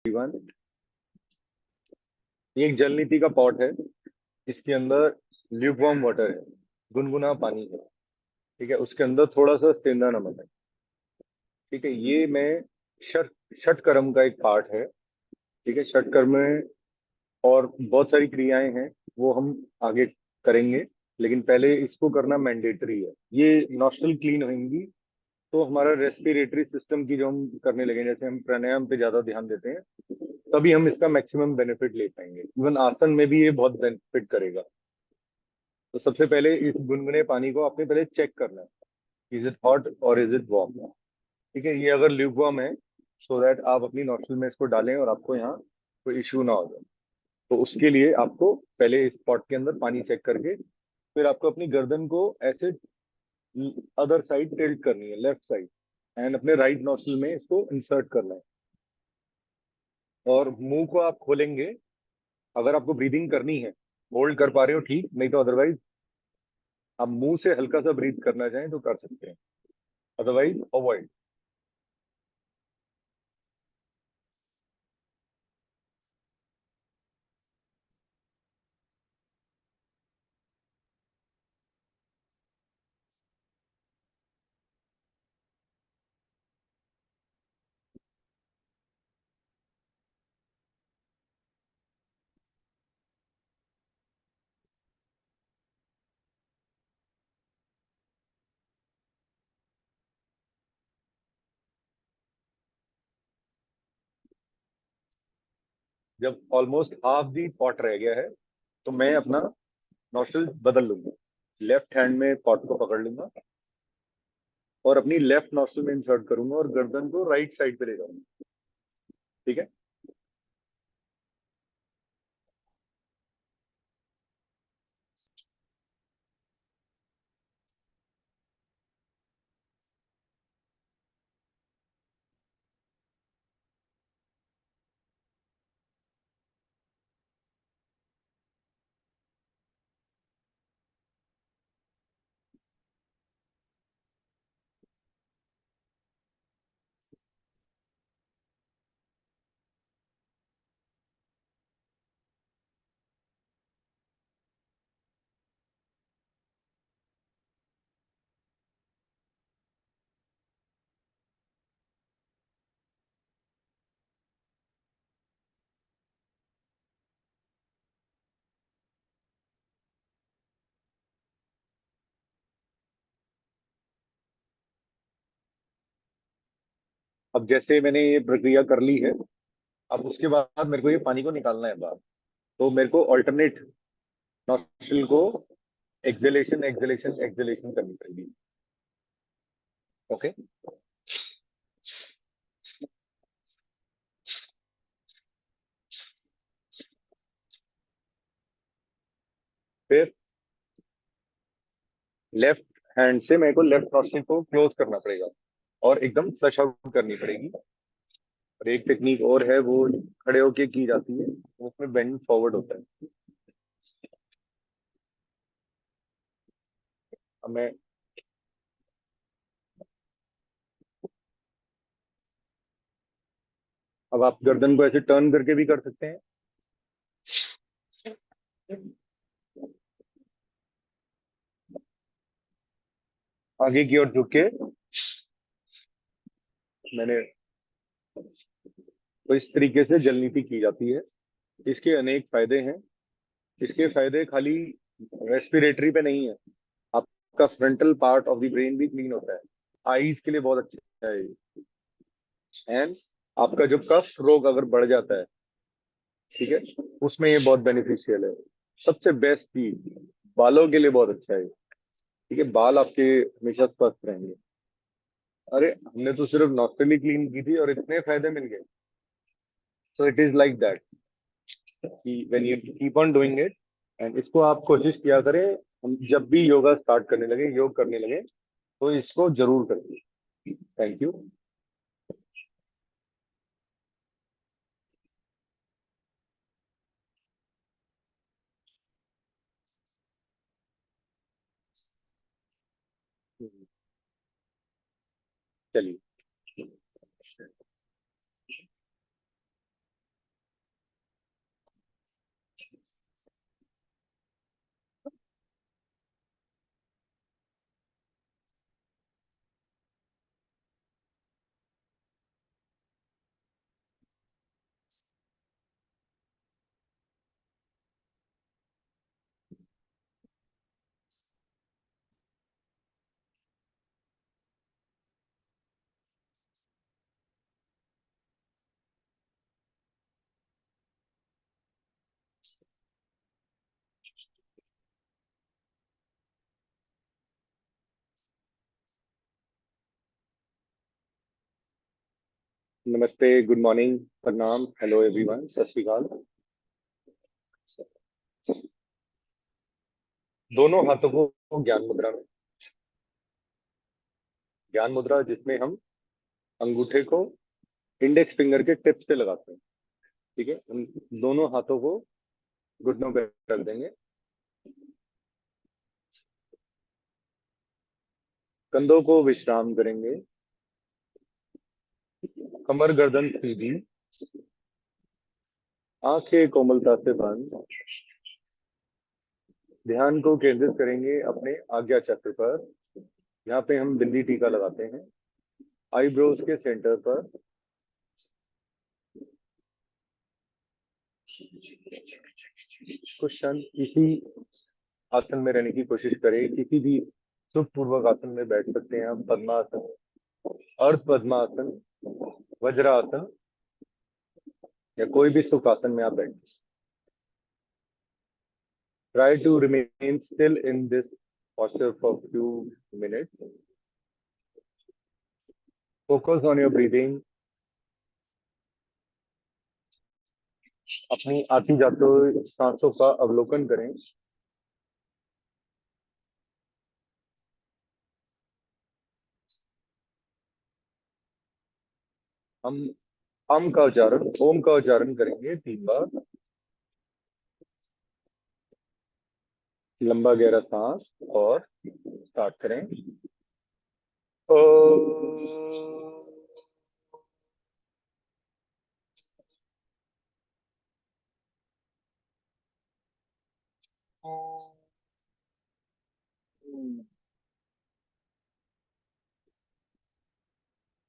Everyone, ये एक जल नीति का पॉट है। इसके अंदर ल्यूकवार्म वाटर है, गुनगुना पानी है। ठीक है, उसके अंदर थोड़ा सा सेंधा नमक है। ठीक है, ये मैं षट षटकर्म का एक पार्ट है। ठीक है, षटकर्म में और बहुत सारी क्रियाएं हैं, वो हम आगे करेंगे। लेकिन पहले इसको करना मैंडेटरी है। ये नॉस्ट्रल क्लीन होंगी तो हमारा रेस्पिरेटरी सिस्टम की जो हम करने लगे, जैसे हम प्राणायाम पे ज्यादा ध्यान देते हैं, तभी हम इसका मैक्सिमम बेनिफिट ले पाएंगे। इवन आसन में भी ये बहुत बेनिफिट करेगा। तो सबसे पहले इस गुनगुने पानी को आपने पहले चेक करना है, इज इट हॉट और इज इट वार्म। ठीक है, ये अगर ल्यूक वार्म है, सो दैट आप अपनी नोस्ट्रल में इसको डालें और आपको यहाँ कोई इश्यू ना हो जाए। तो उसके लिए आपको पहले इस पॉट के अंदर पानी चेक करके फिर आपको अपनी गर्दन को ऐसे अदर साइड टिल्ट करनी है, लेफ्ट साइड, एंड अपने राइट नोस्ट्रल में इसको इंसर्ट करना है। और मुंह को आप खोलेंगे। अगर आपको ब्रीदिंग करनी है, होल्ड कर पा रहे हो ठीक, नहीं तो अदरवाइज आप मुंह से हल्का सा ब्रीथ करना चाहें तो कर सकते हैं, अदरवाइज अवॉइड। जब ऑलमोस्ट हाफ दी पॉट रह गया है, तो मैं अपना नॉस्ट्रल बदल लूंगा। लेफ्ट हैंड में पॉट को पकड़ लूंगा और अपनी लेफ्ट नॉस्ट्रल में इंसर्ट करूंगा और गर्दन को राइट साइड पे ले जाऊंगा। ठीक है। अब जैसे मैंने ये प्रक्रिया कर ली है, अब उसके बाद मेरे को ये पानी को निकालना है बाहर। तो मेरे को ऑल्टरनेट नॉस्ट्रल को एक्सहेलेशन एक्सहेलेशन एक्सहेलेशन करनी पड़ेगी। ओके। फिर लेफ्ट हैंड से मेरे को लेफ्ट नॉस्ट्रल को क्लोज करना पड़ेगा और एकदम फ्लश आउट करनी पड़ेगी। और एक टेक्निक और है, वो खड़े होके की जाती है, उसमें बेंड फॉरवर्ड होता है। अब मैं अब आप गर्दन को ऐसे टर्न करके भी कर सकते हैं, आगे की ओर झुक के। मैंने तो इस तरीके से जल नीति की जाती है। इसके अनेक फायदे हैं। इसके फायदे खाली रेस्पिरेटरी पे नहीं है, आपका frontal part of the brain भी क्लीन होता है। आईज के लिए बहुत अच्छा है। एंड आपका जो कफ रोग अगर बढ़ जाता है, ठीक है, उसमें ये बहुत बेनिफिशियल है। सबसे बेस्ट चीज, बालों के लिए बहुत अच्छा है। ठीक है, बाल आपके हमेशा स्वस्थ रहेंगे। अरे हमने तो सिर्फ नॉस्ट्रली क्लीन की थी और इतने फायदे मिल गए। So it is like that कि when you keep on doing it, and इसको आप कोशिश किया करें। हम जब भी योगा स्टार्ट करने लगे, योग करने लगे, तो इसको जरूर करें। Thank you. चलिए। नमस्ते, गुड मॉर्निंग, प्रणाम, हेलो एवरीवन, सत श्री अकाल। दोनों हाथों को ज्ञान मुद्रा में, ज्ञान मुद्रा जिसमें हम अंगूठे को इंडेक्स फिंगर के टिप से लगाते हैं। ठीक है, हम दोनों हाथों को घुटनों पे रख देंगे, कंधों को विश्राम करेंगे, कमर गर्दन सीधी, आंखें कोमलता से बंद। ध्यान को केंद्रित करेंगे अपने आज्ञा चक्र पर, यहाँ पे हम बिंदी टीका लगाते हैं, आईब्रोज के सेंटर पर। कुछ क्षण इसी आसन में रहने की कोशिश करें। किसी भी सुखपूर्वक आसन में बैठ सकते हैं हम, पद्मासन, अर्ध पद्मासन, वज्रासन, या कोई भी सुख आसन में आप बैठ। Try to remain still in this posture for few minutes. Focus on your breathing. अपनी आती जाती सांसों का अवलोकन करें। हम का उच्चारण, ओम का उच्चारण करेंगे 3 बार। लंबा गहरा सांस और स्टार्ट करें। ओ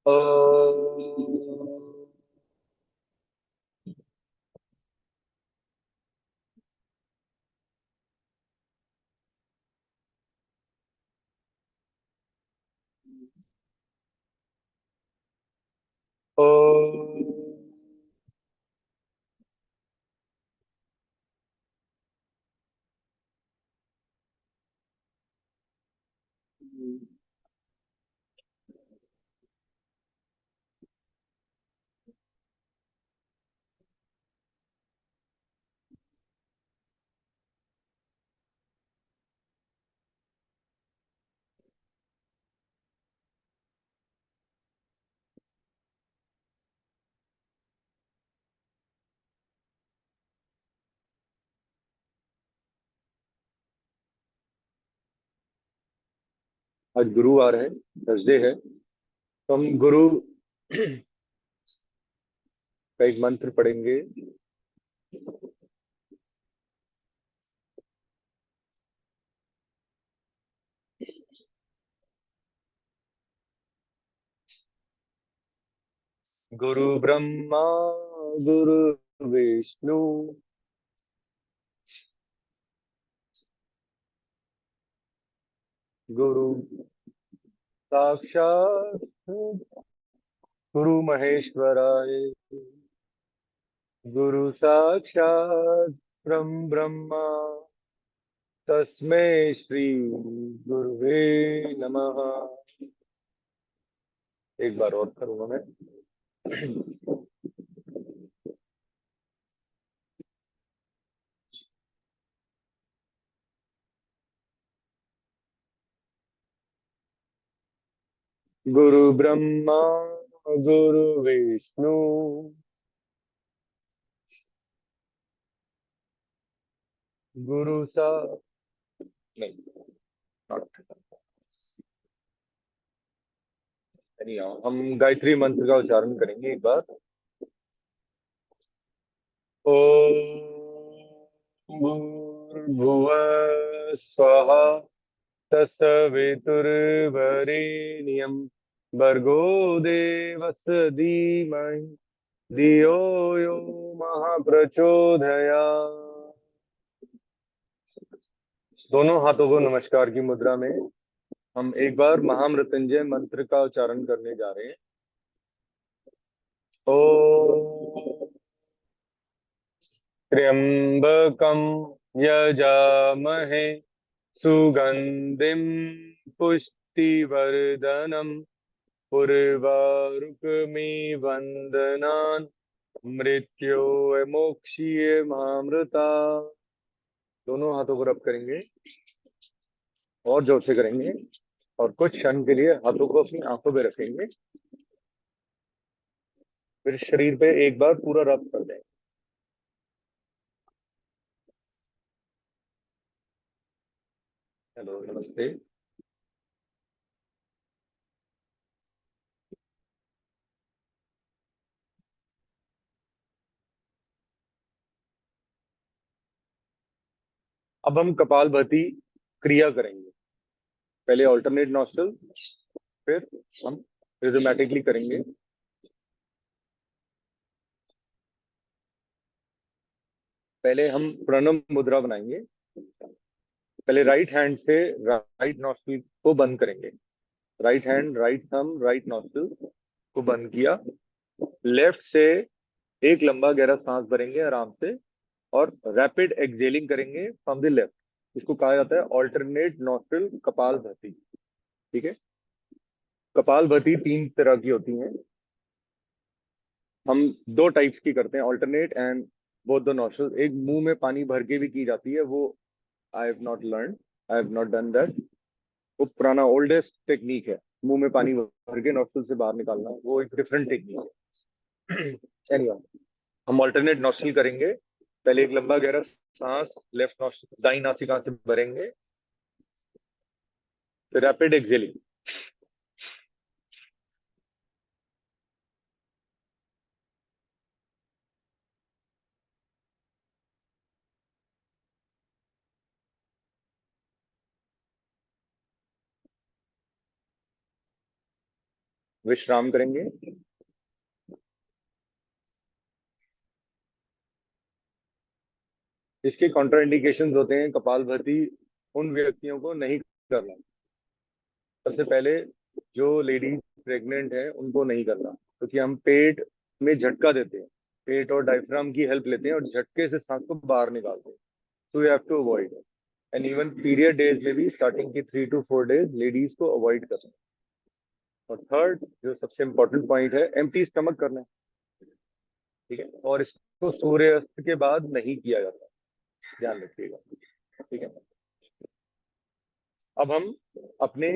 ओ आज गुरुवार है, थर्सडे है, तो हम गुरु का एक मंत्र पढ़ेंगे। गुरु ब्रह्मा, गुरु विष्णु, गुरु साक्षात गुरु महेश्वराय, गुरु साक्षात परम ब्रह्मा, तस्मै श्री गुरुवे नमः। एक बार और करूंगा मैं। गुरु ब्रह्मा, गुरु विष्णु, गुरु सा नहीं, not- नहीं, हम गायत्री मंत्र का उच्चारण करेंगे एक बार। ओम भूर्भुवः स्वः, तत्सवितुर्वरेण्यं, भर्गो देवस्य धीमहि, धियो यो महाप्रचोदयात्। दोनों हाथों को नमस्कार की मुद्रा में हम एक बार महामृत्युंजय मंत्र का उच्चारण करने जा रहे हैं। ओम त्र्यंबकं यजामहे, सुगंधिं पुष्टिवर्धनम्, पूर्वारुकमी वंदनान मृत्यो मोक्षीय मामृता। दोनों हाथों को रब करेंगे और जोर से करेंगे और कुछ क्षण के लिए हाथों को अपनी आंखों पे रखेंगे, फिर शरीर पे एक बार पूरा रब कर देंगे। हेलो, नमस्ते। अब हम कपालभाति क्रिया करेंगे। पहले ऑल्टरनेट नॉस्ट्रल, फिर हम रिदमेटिकली करेंगे। पहले हम प्रणव मुद्रा बनाएंगे। पहले राइट हैंड से राइट नॉस्ट्रल को बंद करेंगे। Right hand, right thumb, right nostril को बंद किया। लेफ्ट से एक लंबा गहरा सांस भरेंगे आराम से और रैपिड एक्सेलिंग करेंगे फ्रॉम द लेफ्ट। इसको कहा जाता है ऑल्टरनेट नॉस्ट्रल कपालभाति। ठीक है। कपालभाति तीन तरह की होती हैं। हम दो टाइप्स की करते हैं, alternate and both the nostril. एक मुंह में पानी भर के भी की जाती है, वो I have not learn, I have not done that. वो पुराना ओल्डेस्ट टेक्निक है, मुंह में पानी भर के नॉस्ट्रल से बाहर निकालना, वो एक डिफरेंट टेक्निक है। एनीवे, हम ऑल्टरनेट नॉस्ट्रल करेंगे। पहले एक लंबा गहरा सांस लेफ्ट नॉस्ट्रल दाई नासिका से भरेंगे, फिर रैपिड एक्सेलिंग। विश्राम करेंगे। इसके कॉन्ट्राइंडिकेशंस होते हैं कपालभाति उन व्यक्तियों को नहीं करना। सबसे पहले जो लेडीज प्रेग्नेंट है उनको नहीं करना, क्योंकि हम पेट में झटका देते हैं, पेट और डायफ्राम की हेल्प लेते हैं और झटके से सांस को बाहर निकालते हैं। तो you have to avoid. And even period days में भी स्टार्टिंग की 3 to 4 डेज लेडीज को अवॉइड करना है। और थर्ड जो सबसे इंपॉर्टेंट पॉइंट है, एम्प्टी स्टमक करना है। ठीक है। और इसको सूर्यास्त के बाद नहीं किया जाता, ध्यान रखिएगा। ठीक है। अब हम अपने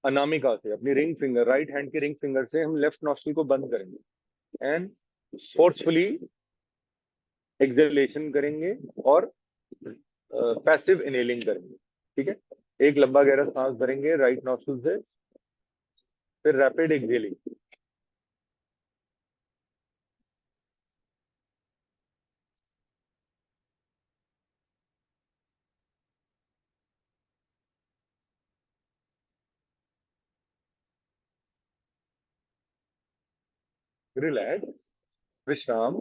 अनामिका से, अपनी रिंग फिंगर, राइट हैंड के रिंग फिंगर से हम लेफ्ट नॉस्ट्रल को बंद करेंगे एंड फोर्सफुली एक्सहेलेशन करेंगे और पैसिव इनहेलिंग करेंगे। ठीक है। एक लंबा गहरा सांस भरेंगे राइट नॉस्ट्रल से, फिर रैपिड एक्सहेलिंग। रिलैक्स, विश्राम।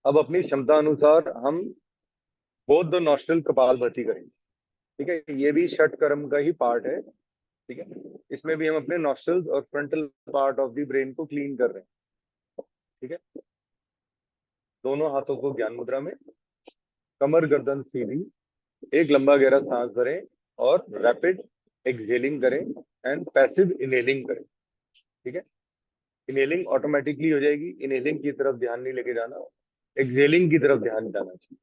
अब अपनी क्षमता अनुसार हम बोथ द नॉस्ट्रल कपालभाति करेंगे। ठीक है। ये भी षट कर्म का ही पार्ट है। ठीक है। इसमें भी हम अपने नॉस्ट्रल्स और frontal part of the brain को क्लीन कर रहे हैं। ठीक है। दोनों हाथों को ज्ञान मुद्रा में, कमर गर्दन सीधी, एक लंबा गहरा सांस भरें और रैपिड एक्सहेलिंग करें एंड पैसिव इनहेलिंग करें। ठीक है। इनहेलिंग ऑटोमेटिकली हो जाएगी, इनहेलिंग की तरफ ध्यान नहीं लेके जाना, एक्सहेलिंग की तरफ ध्यान जाना चाहिए।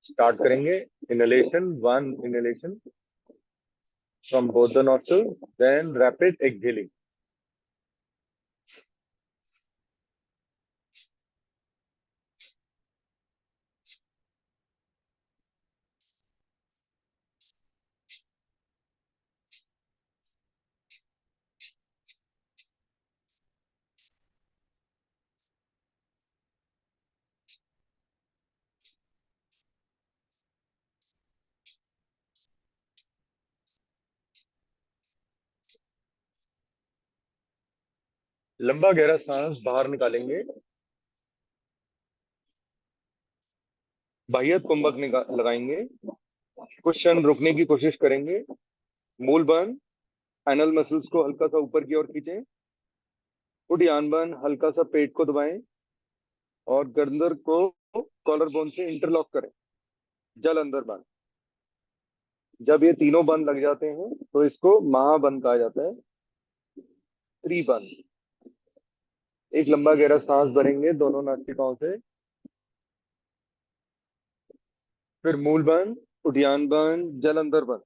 स्टार्ट करेंगे। Inhalation, one inhalation from both the nostril, then rapid exhaling. लंबा गहरा सांस बाहर निकालेंगे, बाह्य कुंभक लगाएंगे, कुछ क्षण रुकने की कोशिश करेंगे। मूल बंद, एनल मसल्स को हल्का सा ऊपर की ओर खींचें। उडियान बंद, हल्का सा पेट को दबाएं और गर्दन को कॉलर बोन से इंटरलॉक करें। जल अंदर बंद। जब ये तीनों बंद लग जाते हैं तो इसको महाबंद कहा जाता है, त्रिबंद। एक लंबा गहरा सांस भरेंगे दोनों नासिकाओं से, फिर मूल बंद, उद्यान बंद, जल अंदर बंद।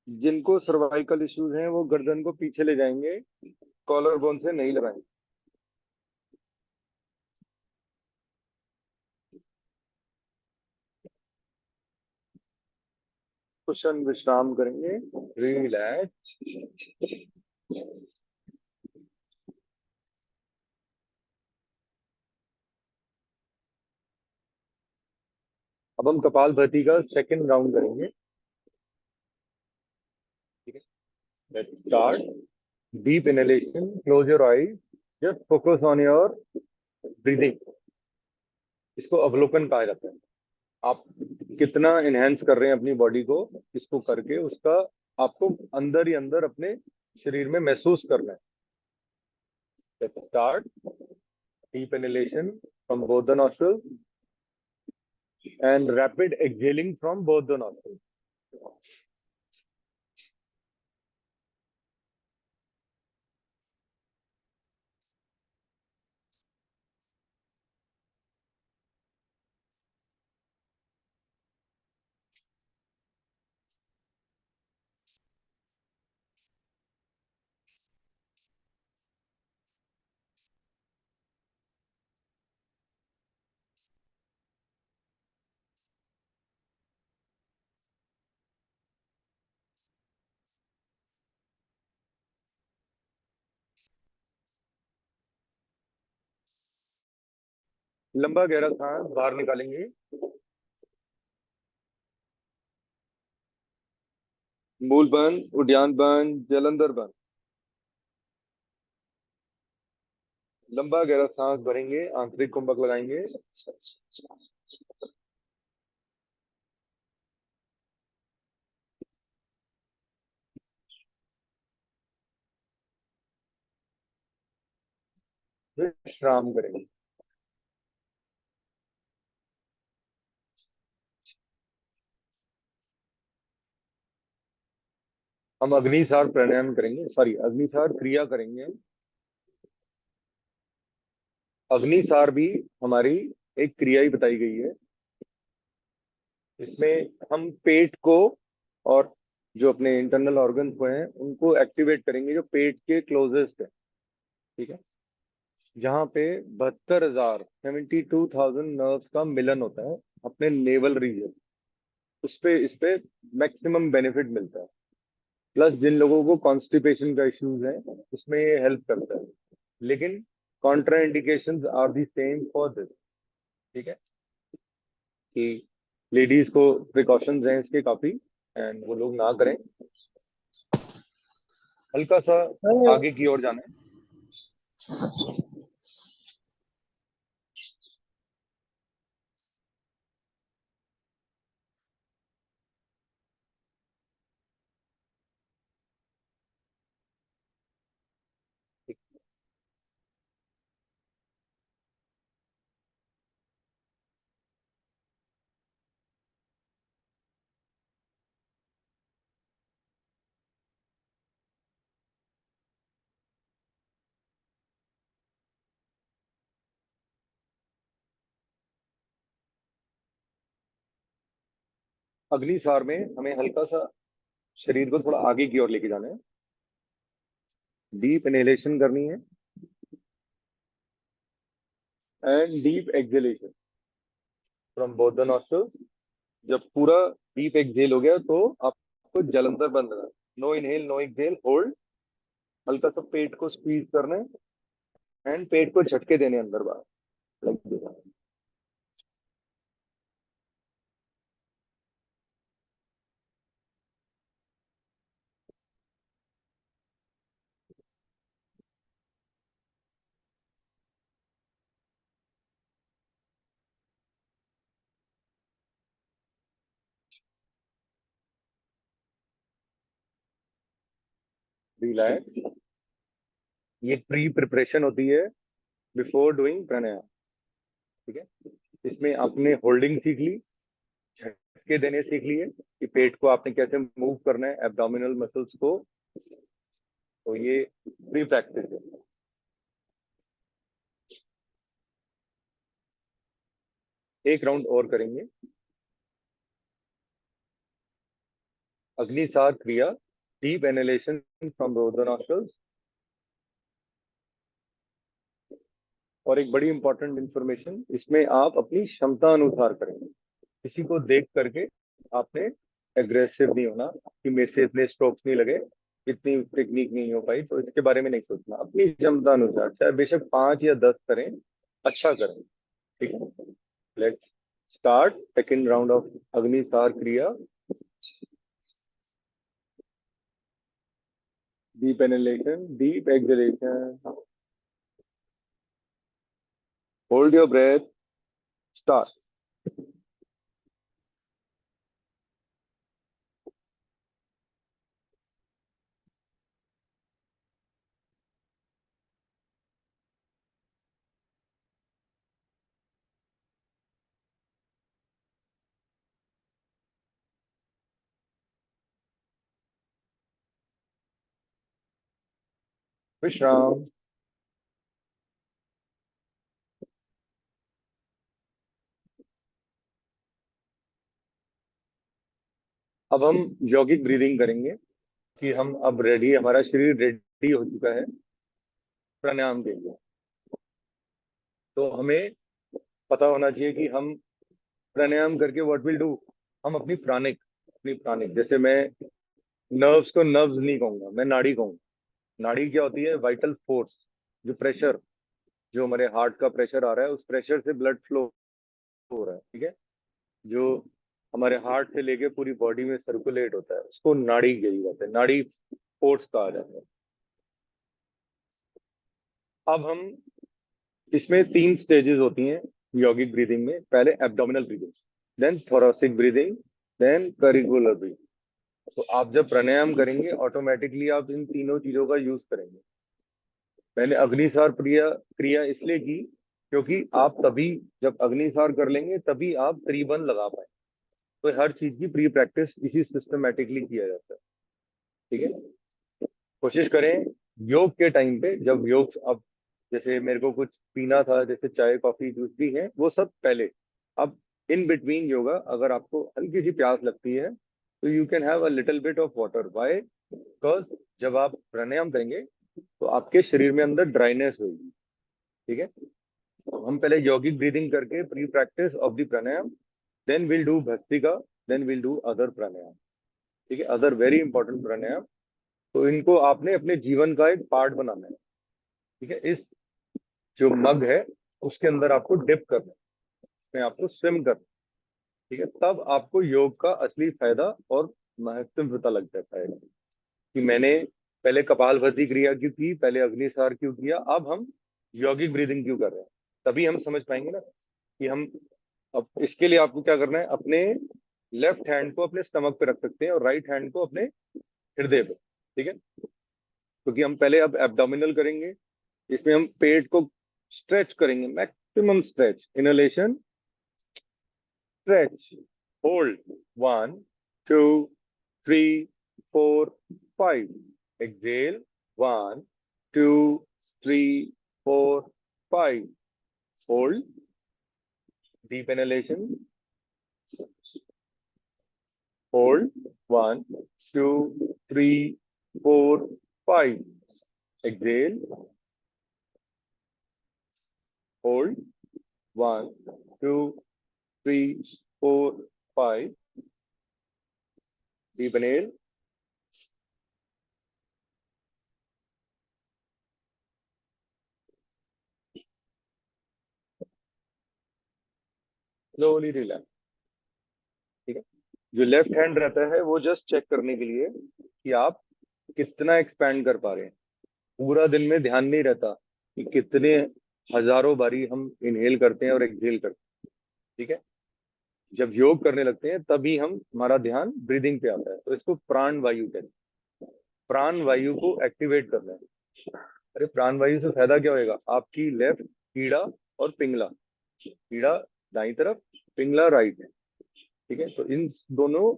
जिनको सर्वाइकल इश्यूज हैं वो गर्दन को पीछे ले जाएंगे, कॉलर बोन से नहीं लगाएंगे। कुशन विश्राम करेंगे, रिलैक्स। अब हम कपालभाति का सेकंड राउंड करेंगे। ठीक है, let's start. Deep inhalation, close your eyes, just focus on your breathing. इसको अवलोकन कहा जाता है। आप कितना इनहेंस कर रहे हैं अपनी बॉडी को, इसको करके उसका आपको अंदर ही अंदर अपने शरीर में महसूस करना है। Let's start. Deep inhalation from both the nostrils and rapid exhaling from both the nostrils. लंबा गहरा सांस बाहर निकालेंगे, मूल बंद, उद्यान बंद, जलंधर बंद। लंबा गहरा सांस भरेंगे, आंतरिक कुंभक लगाएंगे, विश्राम करेंगे। हम अग्निसार प्राणायाम करेंगे, सॉरी अग्निसार क्रिया करेंगे। अग्निसार भी हमारी एक क्रिया ही बताई गई है। इसमें हम पेट को और जो अपने इंटरनल ऑर्गन्स को हैं उनको एक्टिवेट करेंगे, जो पेट के क्लोजेस्ट है। ठीक है, जहाँ पे 72,000 नर्व्स का मिलन होता है अपने नेवल रीजन, इस पे मैक्सिमम बेनिफिट मिलता है। प्लस जिन लोगों को कॉन्स्टिपेशन का इश्यूज है उसमें ये हेल्प करता है। लेकिन contraindications are the same for this. ठीक है, कि लेडीज को प्रिकॉशंस हैं इसके काफी, एंड वो लोग ना करें। हल्का सा आगे की ओर जाना है। अगली सार में हमें हल्का सा शरीर को थोड़ा आगे की ओर लेके जाना है। डीप इनहेलेशन करनी है and deep exhalation from both the nostrils. जब पूरा डीप एक्सहेल हो गया तो आपको जलंधर बंद करना है। No inhale no exhale, hold. हल्का सा पेट को स्क्वीज करना है एंड पेट को झटके देने अंदर बाहर, लाइक रिलैक्स। ये प्री प्रिपरेशन होती है बिफोर डूइंग प्राणायाम। ठीक है, इसमें आपने होल्डिंग सीख ली, झटके झटके देने सीख लिए कि पेट को आपने कैसे मूव करना है, एब्डोमिनल मसल्स को। तो ये प्री प्रैक्टिस है। एक राउंड और करेंगे। Agnisar kriya, deep inhalation from both the nostrils. और एक बड़ी इंपॉर्टेंट इंफॉर्मेशन, इसमें आप अपनी क्षमता अनुसार करेंगे। किसी को देख करके आपने एग्रेसिव नहीं होना कि मेरे से इतने स्ट्रोक्स नहीं लगे, इतनी टेक्निक नहीं हो पाई, तो इसके बारे में नहीं सोचना। अपनी क्षमता अनुसार चाहे बेशक 5 या 10 करें, अच्छा करें। ठीक है, let's start second round of Agnisar kriya. Deep inhalation, deep exhalation, hold your breath, start. विश्राम। अब हम यौगिक ब्रीदिंग करेंगे कि हम अब रेडी, हमारा शरीर रेडी हो चुका है प्राणायाम के लिए। तो हमें पता होना चाहिए कि हम प्राणायाम करके व्हाट विल डू। हम अपनी प्राणिक जैसे मैं नर्व्स को नर्व्स नहीं कहूंगा, मैं नाड़ी कहूंगा। नाड़ी क्या होती है? Vital force. जो प्रेशर, जो हमारे हार्ट का प्रेशर आ रहा है, उस प्रेशर से ब्लड फ्लो हो रहा है। ठीक है, जो हमारे हार्ट से लेके पूरी बॉडी में सर्कुलेट होता है, उसको नाड़ी कही जाता है, नाड़ी फोर्स कहा जाता है। अब हम इसमें 3 स्टेजेस होती हैं यौगिक ब्रीदिंग में। पहले abdominal breathing, then thoracic breathing, then clavicular breathing. तो आप जब प्राणायाम करेंगे ऑटोमेटिकली आप इन तीनों चीजों का यूज करेंगे। मैंने अग्निसार क्रिया क्रिया इसलिए की क्योंकि आप तभी जब अग्निसार कर लेंगे तभी आप त्रिबंध लगा पाए। तो हर चीज की प्री प्रैक्टिस इसी सिस्टमेटिकली किया जाता है। ठीक है, कोशिश करें योग के टाइम पे, जब योग, अब जैसे मेरे को कुछ पीना था, जैसे चाय कॉफी जूस भी है, वो सब पहले। अब इन बिटवीन योगा अगर आपको हल्की सी प्यास लगती है तो you can have a little bit of water. Why? Because जब आप प्राणायाम करेंगे तो आपके शरीर में अंदर ड्राइनेस होगी। ठीक है, तो हम पहले यौगिक ब्रीदिंग करके pre practice of the pranayama, then will do bhastrika, then will do other pranayama. ठीक है, अदर वेरी इंपॉर्टेंट प्राणायाम। तो इनको आपने अपने जीवन का एक पार्ट बनाना है। ठीक है, इस जो मग है उसके अंदर आपको डिप करना है, इसमें आपको स्विम करना है। ठीक है, तब आपको योग का असली फायदा और महत्व पता लग जाता है कि मैंने पहले कपालभाति क्रिया क्यों की, पहले अग्निसार क्यों किया, अब हम यौगिक ब्रीदिंग क्यों कर रहे हैं। तभी हम समझ पाएंगे ना कि हम, अब इसके लिए आपको क्या करना है, अपने लेफ्ट हैंड को अपने स्टमक पे रख सकते हैं और राइट हैंड को अपने हृदय पे। ठीक है, क्योंकि हम पहले अब एब्डोमिनल करेंगे, इसमें हम पेट को स्ट्रेच करेंगे, maximum stretch. Inhalation, stretch, hold, 1 2 3 4 5। Exhale, 1 2 3 4 5। Hold, deep inhalation, hold, 1 2 3 4 5। Exhale, hold, 1 2 3 4 5। Deep inhale, slowly relax। ठीक है, जो लेफ्ट हैंड रहता है वो जस्ट चेक करने के लिए कि आप कितना एक्सपैंड कर पा रहे हैं। पूरा दिन में ध्यान नहीं रहता कि कितने हजारों बारी हम इनहेल करते हैं और एक्सहेल करते हैं। ठीक है, जब योग करने लगते हैं तभी हम, हमारा ध्यान ब्रीदिंग पे आता है। तो इसको प्राण वायु कहते हैं। प्राण वायु को एक्टिवेट करना है। अरे प्राण वायु से फायदा क्या होएगा? आपकी लेफ्ट कीड़ा और पिंगला, कीड़ा दाई तरफ, पिंगला राइट है। ठीक है, तो इन दोनों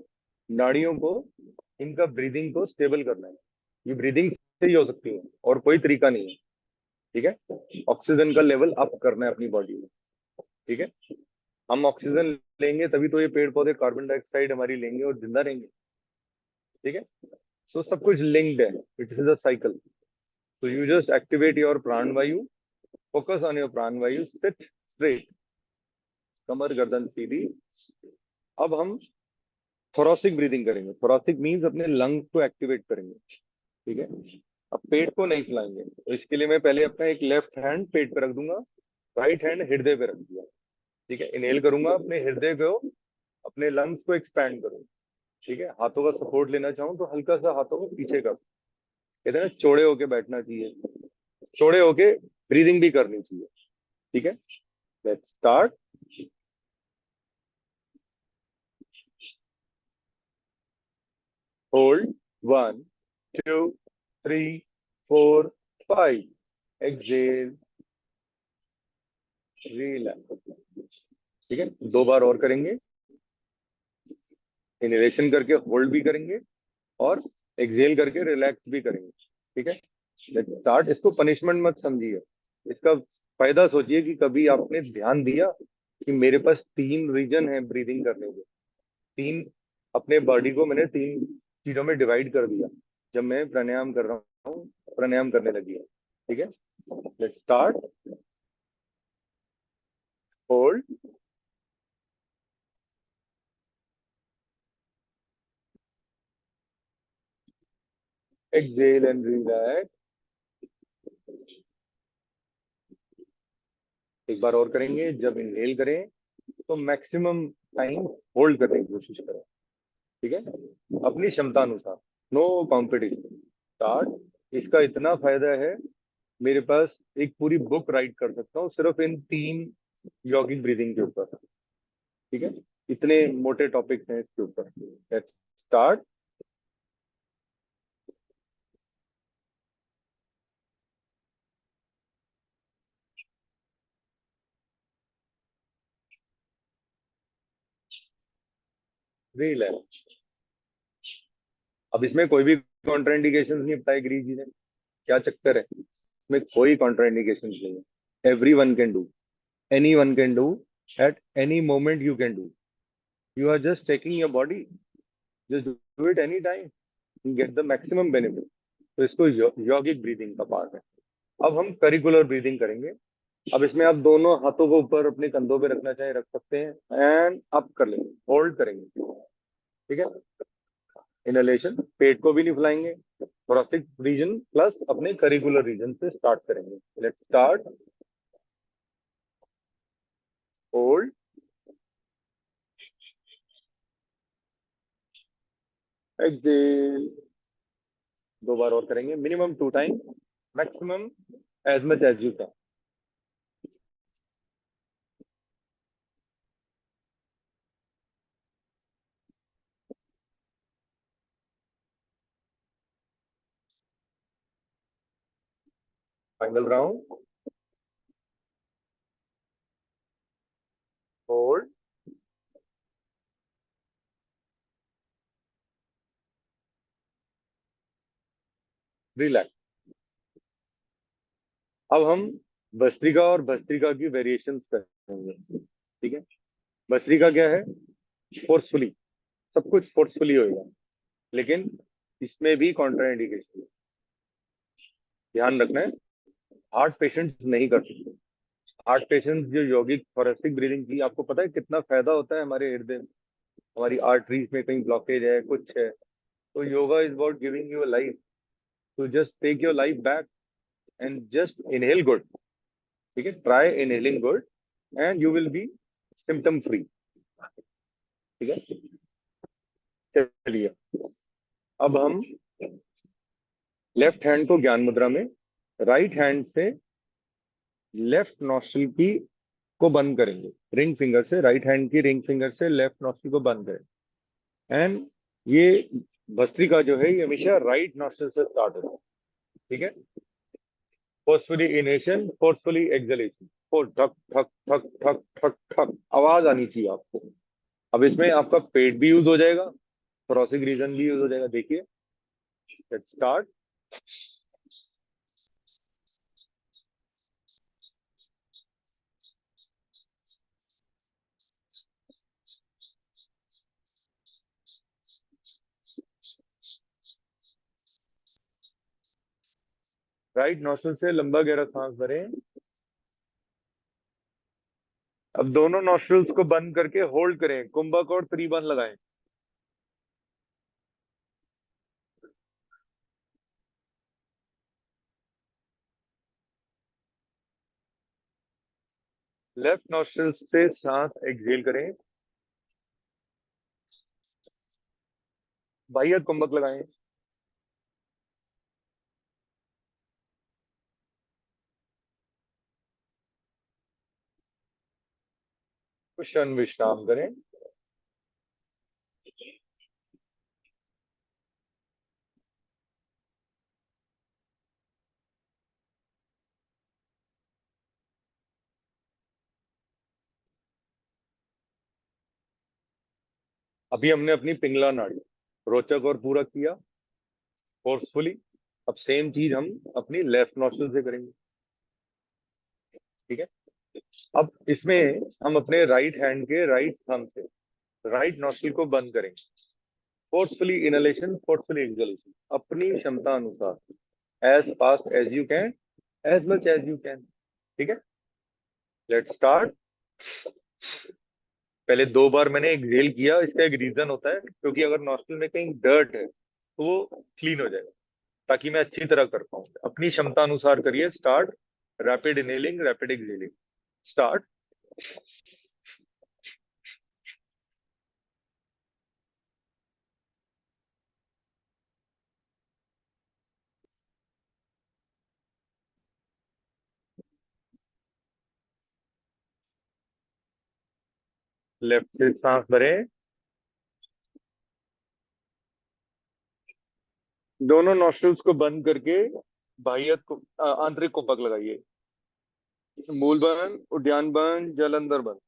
नाड़ियों को, इनका ब्रीदिंग को स्टेबल करना है। ये ब्रीदिंग से ही हो सकती है और कोई तरीका नहीं है। ठीक है, ऑक्सीजन का लेवल अप करना है अपनी बॉडी में। ठीक है, हम ऑक्सीजन लेंगे तभी तो ये पेड़ पौधे कार्बन डाइऑक्साइड हमारी लेंगे और जिंदा रहेंगे। ठीक है, सो सब कुछ लिंक्ड है, it is a cycle. So you just activate your प्राणवायु, focus on your प्राणवायु, sit straight, कमर गर्दन सीधी। अब हम थोरेसिक ब्रीदिंग करेंगे। थोरेसिक मींस अपने लंग्स को एक्टिवेट करेंगे। ठीक है, अब पेट को नहीं फैलाएंगे, तो इसके लिए मैं पहले अपना एक लेफ्ट हैंड पेट पे रख दूंगा, राइट हैंड हृदय पे रख दिया। ठीक है, इनहेल करूंगा, अपने हृदय को, अपने लंग्स को एक्सपैंड करूंगा। ठीक है, हाथों का सपोर्ट लेना चाहूँ तो हल्का सा हाथों को पीछे कर, कहते हैं ना चौड़े होके बैठना चाहिए, चौड़े होके ब्रीदिंग भी करनी चाहिए। ठीक है, let's start. Hold 1 2 3 4 5, exhale, relax. ठीक है, 2 बार और करेंगे, इनहेलेशन करके होल्ड भी करेंगे और एक्सेल करके रिलैक्स भी करेंगे। ठीक है, लेट्स स्टार्ट। इसको पनिशमेंट मत समझिए, इसका फायदा सोचिए कि कभी आपने ध्यान दिया कि मेरे पास 3 रीजन है ब्रीदिंग करने के, तीन, अपने बॉडी को मैंने 3 चीजों में डिवाइड कर दिया जब मैं प्राणायाम कर रहा हूँ, प्राणायाम करने लगी है। ठीक है, let's start. Hold, exhale and relax. एक बार और करेंगे, जब इनहेल करें तो मैक्सिमम टाइम होल्ड करने की कोशिश करें। ठीक है, अपनी क्षमता अनुसार, नो कॉम्पिटिशन। स्टार्ट। इसका इतना फायदा है, मेरे पास एक पूरी बुक राइट कर सकता हूँ सिर्फ इन 3 यौगिक ब्रीदिंग के ऊपर। ठीक है, इतने मोटे टॉपिक्स हैं इसके ऊपर। Let's start. रिलैक्स। अब इसमें कोई भी कॉन्ट्राइंडिकेशन नहीं बताई गिरी जी ने, क्या चक्कर है, इसमें कोई कॉन्ट्राइंडिकेशन नहीं है। Everyone can do, anyone can do, at any moment you can do. You are just taking your body, just do it any time, get the maximum benefit. तो इसको यौगिक ब्रीदिंग का part है। अब हम curricular breathing करेंगे। अब इसमें आप दोनों हाथों को ऊपर अपने कंधों पे रखना चाहे रख सकते हैं, एंड अप कर लेंगे, होल्ड करेंगे। ठीक है, इनहेलेशन, पेट को भी नहीं फैलाएंगे, थोरेसिक रीजन प्लस अपने करिकुलर रीजन से स्टार्ट करेंगे। Let's start. Hold, exhale. 2 बार और करेंगे, minimum 2 time, maximum as much as you can. Final round. Hold, relax. अब हम भस्त्रिका और भस्त्रिका की वेरिएशन करेंगे। ठीक है, भस्त्रिका क्या है, फोर्सफुली, सब कुछ फोर्सफुली होगा, लेकिन इसमें भी कॉन्ट्राइंडिकेशन, ध्यान रखना है। हार्ट पेशेंट्स नहीं कर सकते। हार्ट पेशेंट्स जो यौगिक थोरेसिक ब्रीदिंग की, आपको पता है कितना फायदा होता है हमारे हृदय में, हमारी आर्टरीज में कहीं ब्लॉकेज है, कुछ है, तो yoga is about giving you life, to just take your life back and just inhale good. ठीक है, try inhaling good and you will be symptom free. ठीक है, चलिए अब हम लेफ्ट हैंड को ज्ञान मुद्रा में, राइट हैंड से लेफ्ट नॉस्ट्रिल की को बंद करेंगे, रिंग फिंगर से, राइट हैंड की रिंग फिंगर से लेफ्ट नॉस्ट्रिल को बंद करें। एंड ये भस्त्रिका जो है ये हमेशा राइट नॉस्ट्रिल से स्टार्ट होता है। ठीक है, forcefully inhalation, forcefully exhalation, four ठक ठक ठक ठक ठक ठक आवाज आनी चाहिए आपको। अब इसमें आपका पेट भी यूज हो जाएगा, थोरेसिक रीजन भी यूज हो जाएगा। देखिए, लेट्स स्टार्ट। राइट नोस्ट्रल से लंबा गहरा सांस भरें। अब दोनों नोस्ट्रल्स को बंद करके होल्ड करें, कुंभक और त्रिबंध लगाएं। लेफ्ट नोस्ट्रल से सांस एक्सहेल करें, बाह्य कुंभक लगाएं। कुछ क्षण विश्राम करें। अभी हमने अपनी पिंगला नाड़ी रोचक और पूरक किया, फोर्सफुली। अब सेम चीज हम अपनी लेफ्ट नोस्ट्रल से करेंगे। ठीक है। अब इसमें हम अपने राइट हैंड के राइट थंब से राइट नोस्ट्रल को बंद करेंगे। फोर्सफुली इनहेलेशन, फोर्सफुली एक्सहेलेशन, अपनी क्षमता अनुसार, as fast as you can, as much as you can. ठीक है, लेट्स स्टार्ट। पहले 2 बार मैंने एक्सहेल किया, इसका एक रीजन होता है, क्योंकि अगर नोस्ट्रल में कहीं डर्ट है तो वो क्लीन हो जाएगा, ताकि मैं अच्छी तरह कर पाऊँ। अपनी क्षमता अनुसार करिए। Start. Rapid inhaling, rapid exhaling. Start. Left से सांस भरें, दोनों नॉस्ट्रल्स को बंद करके बाह्य आंतरिक कुंभक लगाइए। मूल बंद, उद्यान बंद, जलंधर बंद।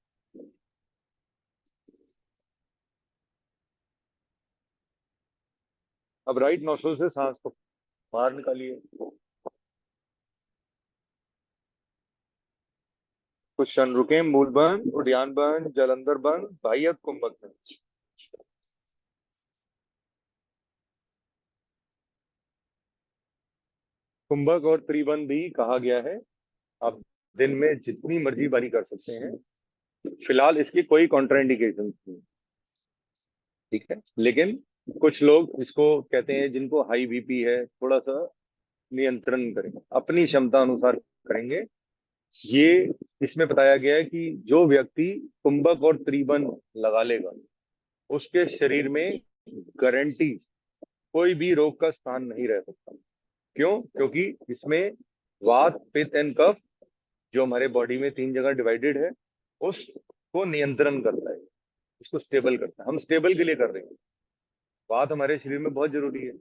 अब राइट नॉस्ट्रल से सांस को बाहर निकालिए। कुछ क्षण रुके। मूल बंद, उद्यान बंद, जलंधर बंद, बाह्य कुंभक बंद। कुंभक और त्रिबंध भी कहा गया है, आप दिन में जितनी मर्जी बारी कर सकते हैं। फिलहाल इसकी कोई कॉन्ट्राइंडिकेशन नहीं। ठीक है, लेकिन कुछ लोग इसको कहते हैं जिनको हाई बीपी है, थोड़ा सा नियंत्रण करें, अपनी क्षमता अनुसार करेंगे। ये इसमें बताया गया है कि जो व्यक्ति कुंभक और त्रिबंध लगा लेगा, उसके शरीर में गारंटी कोई भी रोग का स्थान नहीं रह सकता। क्यों? क्योंकि इसमें वात, पित्त एंड कफ, जो हमारे बॉडी में 3 जगह डिवाइडेड है, उसको नियंत्रण करता है, इसको स्टेबल करता है। हम स्टेबल के लिए कर रहे हैं। वात हमारे शरीर में बहुत जरूरी है,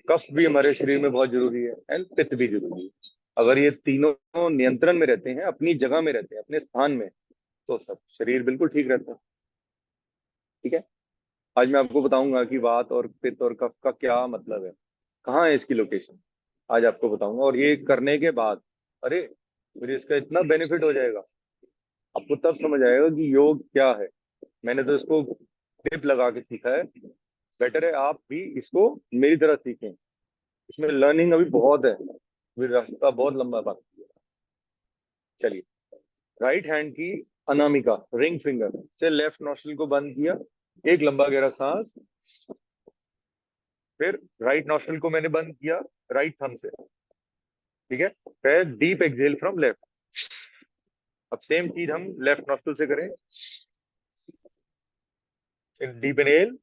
कफ भी हमारे शरीर में बहुत जरूरी है, एंड पित्त भी जरूरी है। अगर ये तीनों नियंत्रण में रहते हैं, अपनी जगह में रहते हैं, अपने स्थान में, तो सब शरीर बिल्कुल ठीक रहता है। ठीक है। आज मैं आपको बताऊंगा कि वात और पित्त और कफ का क्या मतलब है, कहाँ है इसकी लोकेशन, आज आपको बताऊंगा। और ये करने के बाद, अरे, मुझे इसका इतना बेनिफिट हो जाएगा, आपको तब समझ आएगा कि योग क्या है। मैंने तो इसको टिप लगा के सीखा है। बेटर है आप भी इसको मेरी तरह सीखें। इसमें लर्निंग अभी बहुत है, अभी रास्ता बहुत लंबा बाकी है। चलिए, राइट हैंड की अनामिका, रिंग फिंगर से लेफ्ट नोस्ट्रल को बंद किया, एक लंबा गहरा सांस। फिर राइट नोस्ट्रल को मैंने बंद किया राइट थंब से। ठीक है। फिर डीप एक्सहेल फ्रॉम लेफ्ट। अब सेम चीज हम लेफ्ट नोस्ट्रल से करें। डीप इनहेल,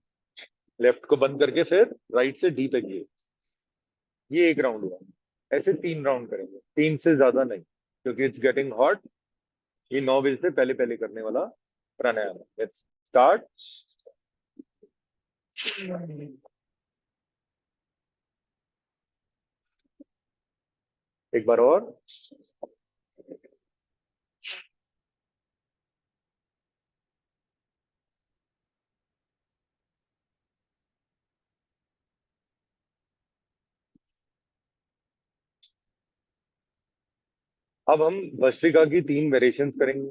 लेफ्ट को बंद करके फिर राइट से डीप एक्सहेल। ये एक राउंड हुआ। ऐसे 3 राउंड करेंगे, 3 से ज्यादा नहीं, क्योंकि इट्स गेटिंग हॉट। ये 9 बजे से पहले पहले करने वाला प्राणायाम है। Let's start. एक बार और। अब हम भस्त्रिका की 3 वेरिएशंस करेंगे।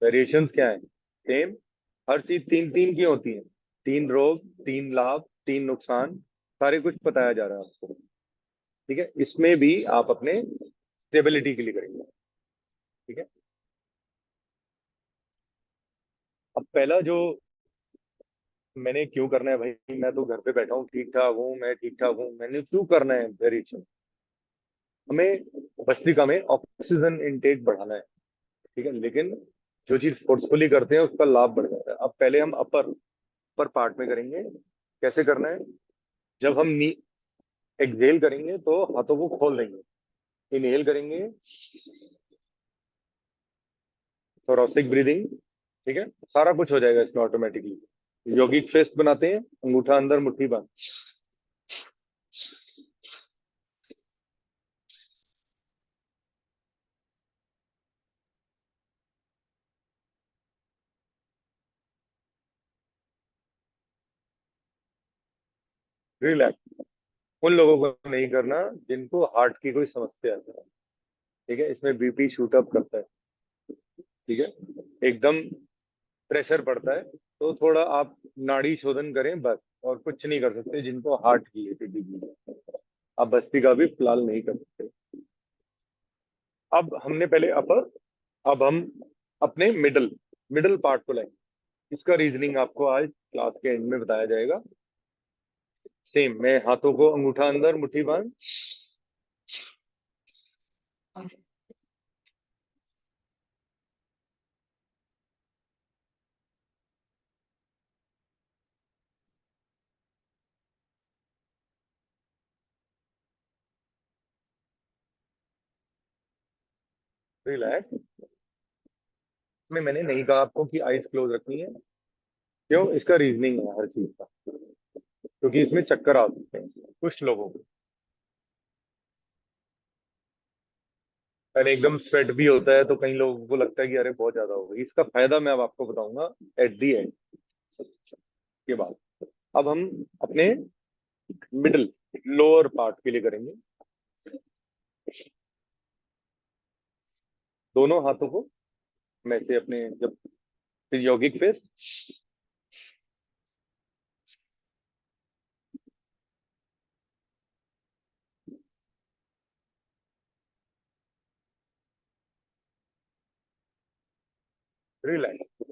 वेरिएशंस क्या है? सेम। हर चीज 3 3 की होती है। 3 रोग, 3 लाभ, 3 नुकसान, सारे कुछ बताया जा रहा है आपको। ठीक है, इसमें भी आप अपने स्टेबिलिटी के लिए करेंगे। ठीक है। अब पहला जो मैंने क्यों करना है भाई, मैं तो घर पे बैठा हूँ, ठीक ठाक हूँ, मैं ठीक ठाक हूँ, मैंने क्यों करना है वेरिएशन? हमें भस्त्रिका में ऑक्सीजन इनटेक बढ़ाना है। ठीक है, लेकिन जो चीज फोर्सफुली करते हैं उसका लाभ बढ़ जाता है। अब पहले हम अपर अपर पार्ट में करेंगे। कैसे करना है? जब हम एक्सहेल करेंगे तो हाथों को खोल देंगे। इनहेल करेंगे, थोरैसिक ब्रीदिंग। ठीक है, सारा कुछ हो जाएगा इसमें ऑटोमेटिकली। यौगिक फेस्ट बनाते हैं, अंगूठा अंदर मुट्ठी बंद। रिलैक्स। उन लोगों को नहीं करना जिनको हार्ट की कोई समस्या है। ठीक है, इसमें बीपी शूट अप करता है। ठीक है, एकदम प्रेशर पड़ता है, तो थोड़ा आप नाड़ी शोधन करें बस। और कुछ नहीं कर सकते जिनको हार्ट की है डिजीज। आप बस्ती का भी फिलहाल नहीं कर सकते। अब हमने पहले अपर, अब हम अपने मिडल मिडल पार्ट को लाएंगे। इसका रीजनिंग आपको आज क्लास के एंड में बताया जाएगा। सेम, मैं हाथों को अंगूठा अंदर मुट्ठी बांध। रिलैक्स। में मैंने नहीं कहा आपको कि आइज क्लोज रखनी है। क्यों? इसका रीजनिंग है हर चीज का। क्योंकि इसमें चक्कर आ सकते हैं कुछ लोगों को। पहले एकदम स्वेट भी होता है तो कई लोगों को लगता है कि अरे बहुत ज्यादा हो गई। इसका फायदा मैं अब आपको बताऊंगा एट दी एंड के बाद। अब हम अपने मिडिल लोअर पार्ट के लिए करेंगे। दोनों हाथों को मैं से अपने, जब फिर यौगिक फेस। रिलैक्स।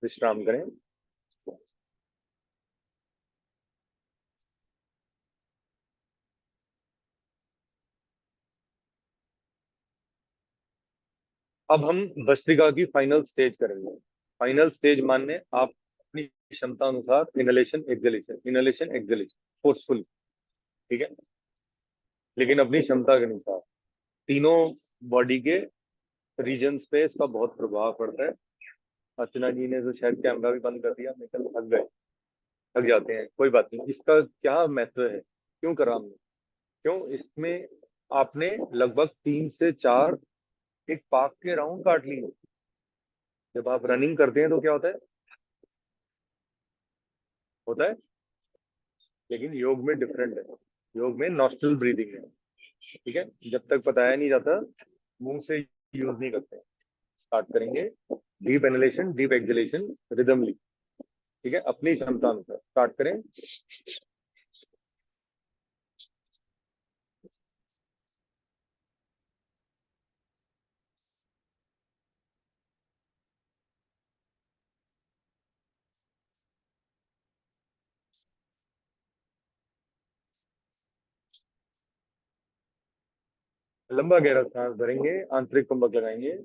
विश्राम करें। अब हम भस्त्रिका की फाइनल स्टेज करेंगे। फाइनल स्टेज मानने आप अपनी क्षमता अनुसार inhalation exhalation, inhalation exhalation forceful. ठीक है, लेकिन अपनी क्षमता के अनुसार। तीनों बॉडी के रीजन्स पे इसका बहुत प्रभाव पड़ता है। अर्चना जी ने तो शायद कैमरा भी बंद कर दिया, मैं कल थक गए। थक जाते हैं, कोई बात नहीं। इसका क्या महत्व है, क्यों करा हमने? क्यों इसमें आपने लगभग 3 से 4 एक पाक के राउंड काट लिए। जब आप रनिंग करते हैं तो क्या होता है? होता है, लेकिन योग में डिफरेंट है। योग में नॉस्ट्रल ब्रीदिंग है। ठीक है, जब तक बताया नहीं जाता मुंह से यूज नहीं करते। स्टार्ट करेंगे। Deep inhalation, deep exhalation, rhythmically. ठीक है, अपनी क्षमता अनुसार स्टार्ट करें। लंबा गहरा सांस भरेंगे, आंतरिक कुंभक लगाएंगे।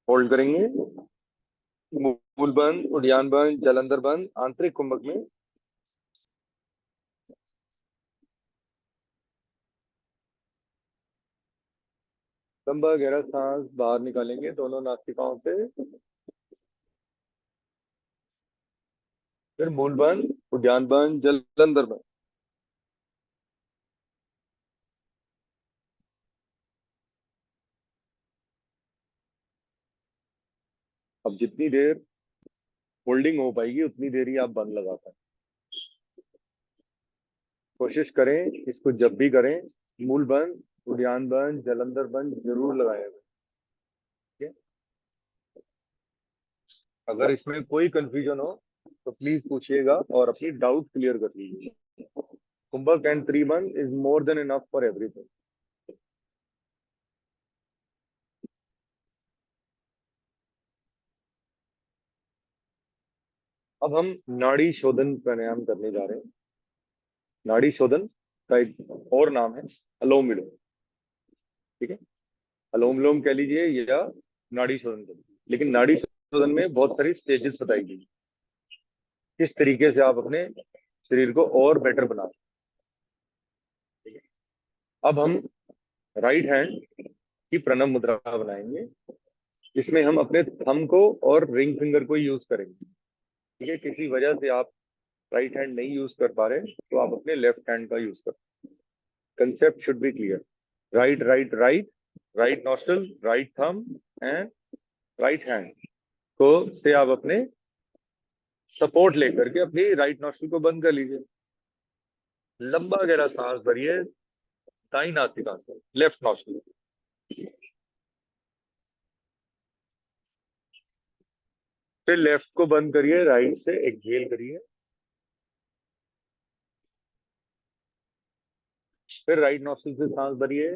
होल्ड करेंगे। मूल बंद, उद्यान बंद, जलंधर बंद, आंतरिक कुंभक में लंबा गहरा सांस बाहर निकालेंगे दोनों नासिकाओं से। फिर मूल बंद, उद्यान बंद, जलंधर बंद। अब जितनी देर होल्डिंग हो पाएगी उतनी देर ही आप बंद लगा पाए। कोशिश करें इसको जब भी करें मूल बंद, उद्यान बंद, जलंधर बंद जरूर लगाया जाए। ठीक है? अगर इसमें कोई कंफ्यूजन हो तो प्लीज पूछिएगा और अपनी डाउट क्लियर कर लीजिए। Kumbhak and tribandh is more than enough for everything. अब हम नाड़ी शोधन प्राणायाम करने जा रहे हैं। नाड़ी शोधन का एक और नाम है अलोम विलोम। ठीक है? अलोम विलोम कह लीजिए या नाड़ी शोधन कह लीजिए, लेकिन नाड़ी शोधन में बहुत सारी स्टेजेस बताई गई, किस तरीके से आप अपने शरीर को और बेटर बना सकते हैं। अब हम राइट हैंड की प्रणव मुद्रा बनाएंगे। इसमें हम अपने थंब को और रिंग फिंगर को यूज करेंगे। ठीक है? किसी वजह से आप राइट हैंड नहीं यूज कर पा रहे तो आप अपने लेफ्ट हैंड का यूज करें। Concept should be clear. Right right right, right nostril, right thumb and right hand को से आप अपने सपोर्ट लेकर के अपनी राइट नॉस्ट्रल को बंद कर लीजिए। लंबा गहरा सांस भरिए दाई नासिका से, लेफ्ट नॉस्ट्रल। फिर लेफ्ट को बंद करिए, राइट से एक्सहेल करिए। फिर राइट नॉस्ट्रल से सांस भरिए।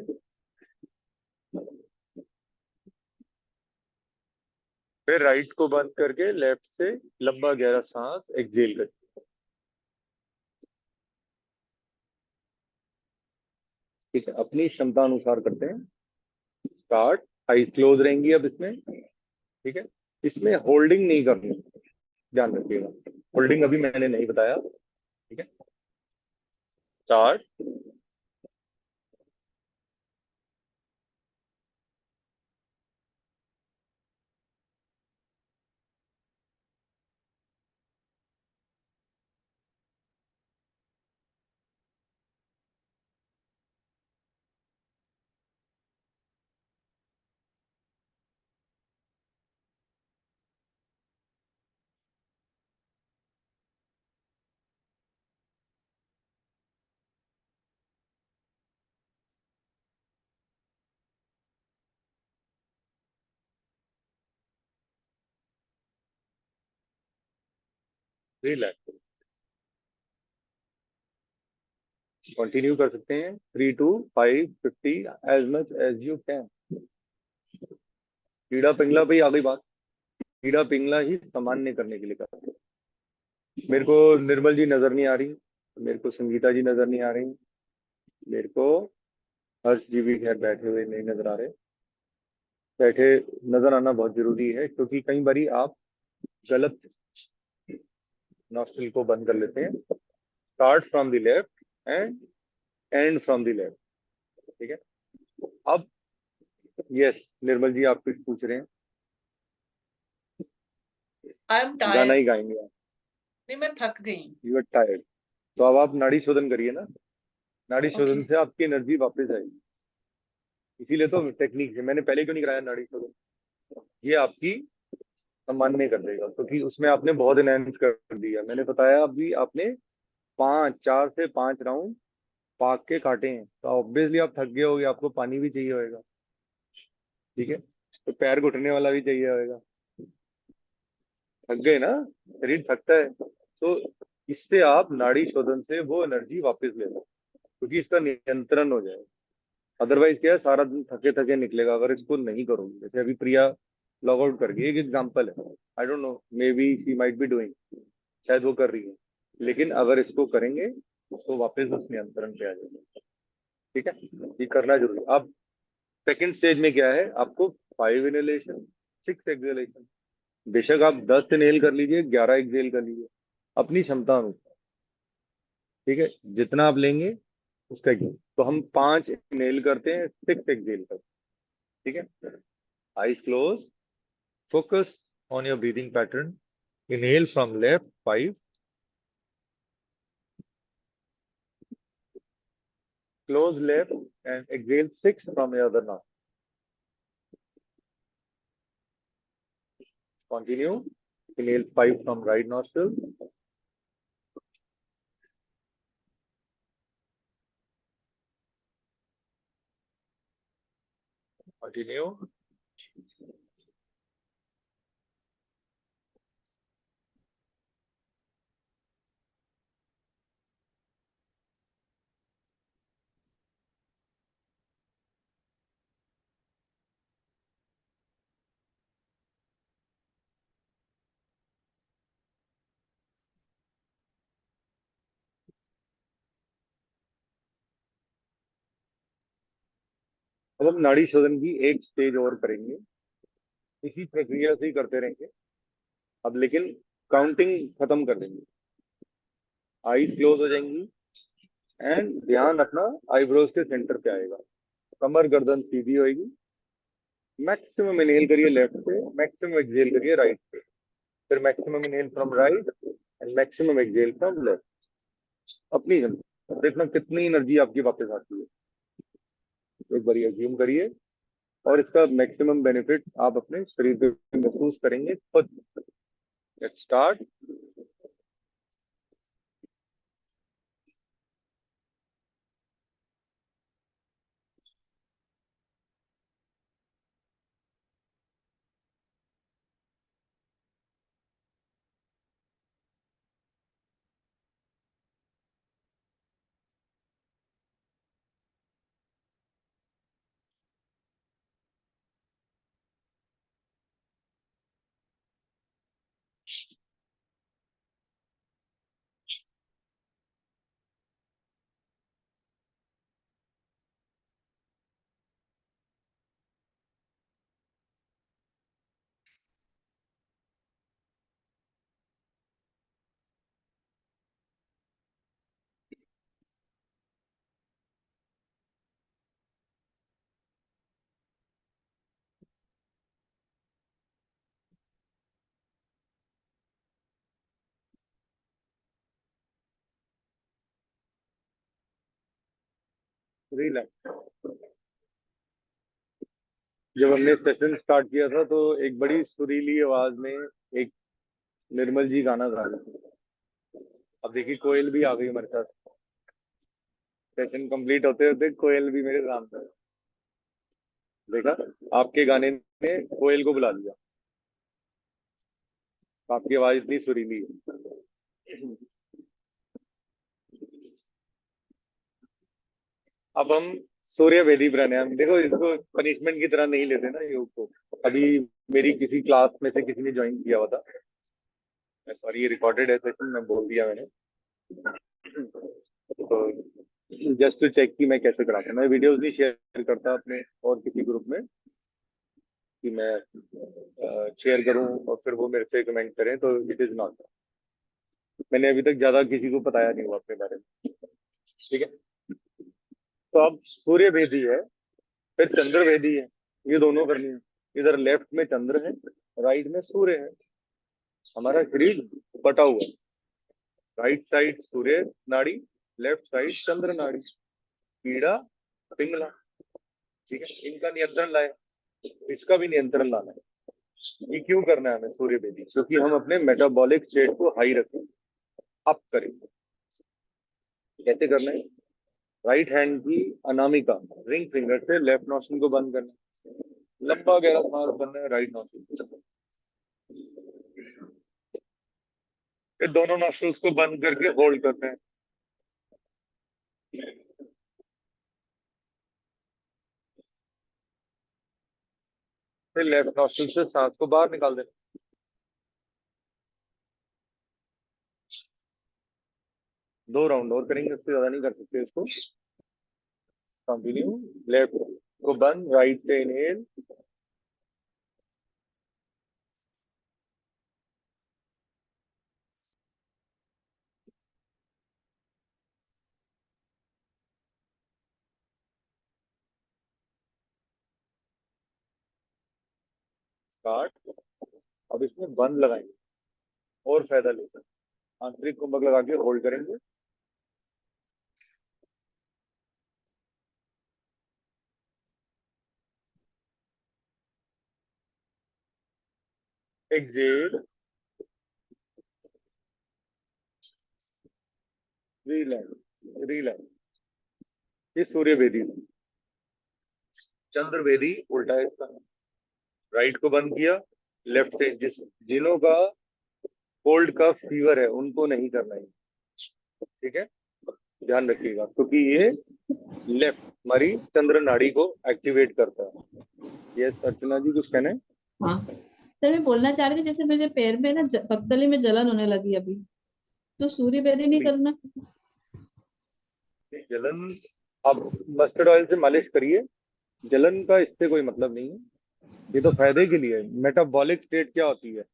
फिर राइट को बंद करके लेफ्ट से लंबा गहरा सांस एक्सहेल करिए। ठीक है? अपनी क्षमता अनुसार करते हैं। स्टार्ट। आईज क्लोज रहेंगी अब इसमें। ठीक है? इसमें होल्डिंग नहीं करनी, ध्यान रखिएगा। होल्डिंग अभी मैंने नहीं बताया। ठीक है? स्टार्ट। रिलैक्स। कंटिन्यू कर सकते हैं 3 to 5 50 as much as you can. कीड़ा पिंगला पे ही आ गई बात। कीड़ा पिंगला ही सामान्य करने के लिए कर रहे हैं। मेरे को निर्मल जी नजर नहीं आ रही, मेरे को संगीता जी नजर नहीं आ रही, मेरे को हर्ष जी भी खैर बैठे हुए नहीं नजर आ रहे। बैठे नजर आना बहुत जरूरी है क्योंकि कई बारी आप गलत नॉस्ट्रिल को बंद कर लेते हैं। Start from the left and and from the left. ठीक है? अब यस, निर्मल जी आप कुछ पूछ रहे हैं। आई एम गाना ही टायर्ड। गाएंगे आप? नहीं, मैं थक गई। You are tired. तो अब आप नाड़ी शोधन करिए ना। नाड़ी ओके। शोधन से आपकी एनर्जी वापस आएगी। इसीलिए तो टेक्निक है, मैंने पहले क्यों नहीं कराया नाड़ी शोधन। ये आपकी सामान्य कर देगा क्योंकि उसमें आपने बहुत एनहेंस कर दिया। मैंने बताया अभी आपने 4 से 5 राउंड पाक के काटे हैं तो ऑब्वियसली आप थक गए होगे, आपको पानी भी चाहिए होगा। ठीक है? तो पैर घुटने वाला भी चाहिए होगा। थक गए ना, शरीर थकता है। तो इससे आप नाड़ी शोधन से वो एनर्जी वापस ले लो क्योंकि इसका नियंत्रण हो जाए। अदरवाइज क्या है, सारा दिन थके थके निकलेगा अगर इसको नहीं करोगे। जैसे अभी प्रिया लॉग आउट कर गई, एक एग्जांपल है। I don't know, may be she might be doing, शायद वो कर रही है। लेकिन अगर इसको करेंगे तो वापस उस नियंत्रण पे आ जाएगा। ठीक है? ये करना जरूरी है। अब सेकंड स्टेज में क्या है, आपको 5 इनहेलेशन 6 एक्सहेलेशन बेशक आप 10 इनहेल कर लीजिए, 11 एक्सहेल कर लीजिए, अपनी क्षमता अनुसार। ठीक है, जितना आप लेंगे उसका एक्सहेल। तो हम 5 इनहेल करते हैं, 6 एक्सहेल करते हैं। ठीक है, eyes close, focus on your breathing pattern. Inhale from left 5, close left, and exhale 6 from your other nostril. Continue. Inhale 5 from right nostril. Continue. अब हम नाड़ी शोधन की एक स्टेज और करेंगे, इसी प्रक्रिया से ही करते रहेंगे अब, लेकिन काउंटिंग खत्म कर देंगे। आईज क्लोज हो जाएंगी एंड ध्यान रखना आईब्रोज के सेंटर पे आएगा, कमर गर्दन सीधी होएगी। मैक्सिमम इनहेल करिए लेफ्ट से, मैक्सिमम एक्सहेल करिए राइट से, फिर maximum inhale from right and maximum exhale from left. अपनी जनता देखना कितनी एनर्जी आपकी वापस आती है, एक बार अज्यूम करिए, और इसका मैक्सिमम बेनिफिट आप अपने शरीर पे महसूस करेंगे खुद। Let's start. रिलैक्स। जब हमने सेशन स्टार्ट किया था तो एक बड़ी सुरीली आवाज में एक निर्मल जी गाना गा रहे थे। अब देखिए कोयल भी आ गई हमारे साथ। सेशन कंप्लीट होते होते कोयल भी मेरे सामने है। देखा, आपके गाने ने कोयल को बुला लिया। आपकी आवाज इतनी सुरीली है। अब हम सूर्य वेदी प्राणायाम, देखो इसको पनिशमेंट की तरह नहीं लेते ना योग को। अभी मेरी किसी क्लास में से किसी ने ज्वाइन किया हुआ था, सॉरी ये रिकॉर्डेड है सेशन, मैं बोल दिया मैंने। तो जस्ट टू चेक कि मैं कैसे कराता हूं, मैं वीडियोस नहीं शेयर करता अपने और किसी ग्रुप में कि मैं शेयर करूं और फिर वो मेरे से कमेंट करें, तो इट इज नॉट। मैंने अभी तक ज्यादा किसी को बताया नहीं हुआ अपने बारे में। ठीक है, तो अब सूर्य वेदी है, फिर चंद्र वेदी है, ये दोनों करनी है। इधर लेफ्ट में चंद्र है, राइट में सूर्य है। हमारा शरीर बटा हुआ है, राइट साइड सूर्य नाड़ी, लेफ्ट साइड चंद्र नाड़ी, पीड़ा पिंगला। ठीक है, इनका नियंत्रण लाए, इसका भी नियंत्रण लाना है। ये क्यों करना है हमें सूर्य वेदी? क्योंकि हम अपने मेटाबॉलिक स्टेट को हाई रखें, अप करें। कैसे करना है? राइट हैंड की अनामिका रिंग फिंगर से लेफ्ट नॉस्ट्रिल को बंद करना है, लंबा गहरा सांस भरना है राइट नॉस्ट्रिल से, फिर दोनों नॉस्ट्रिल्स को बंद करके होल्ड करना है। फिर लेफ्ट नॉस्ट्रिल से सांस को बाहर निकाल देना। 2 राउंड और करेंगे, उससे ज्यादा नहीं कर सकते इसको। कंटिन्यू। लेफ्ट को बंद, राइट से इनहेल, काट। अब इसमें बंद लगाएंगे और फायदा लेकर आंतरिक कुंभक लगा के होल्ड करेंगे। एक्सेल, रीलैंड, रीलैंड। ये सूर्य वेदी, चंद्र वेदी उल्टा है इसका। राइट को बंद किया, लेफ्ट से जिन्हों का कोल्ड का फीवर है उनको नहीं करना है, ठीक है, ध्यान रखिएगा, क्योंकि ये लेफ्ट हमारी चंद्र नाड़ी को एक्टिवेट करता है। ये अर्चना जी कुछ कहना है? हाँ सर, मैं बोलना चाह रही थी जैसे मेरे पैर में ना पगतली में जलन होने लगी अभी, तो सूर्य वेदी नहीं करना? जलन आप मस्टर्ड ऑयल से मालिश करिए, जलन का इससे कोई मतलब नहीं है, ये तो फायदे के लिए है। मेटाबॉलिक स्टेट क्या होती है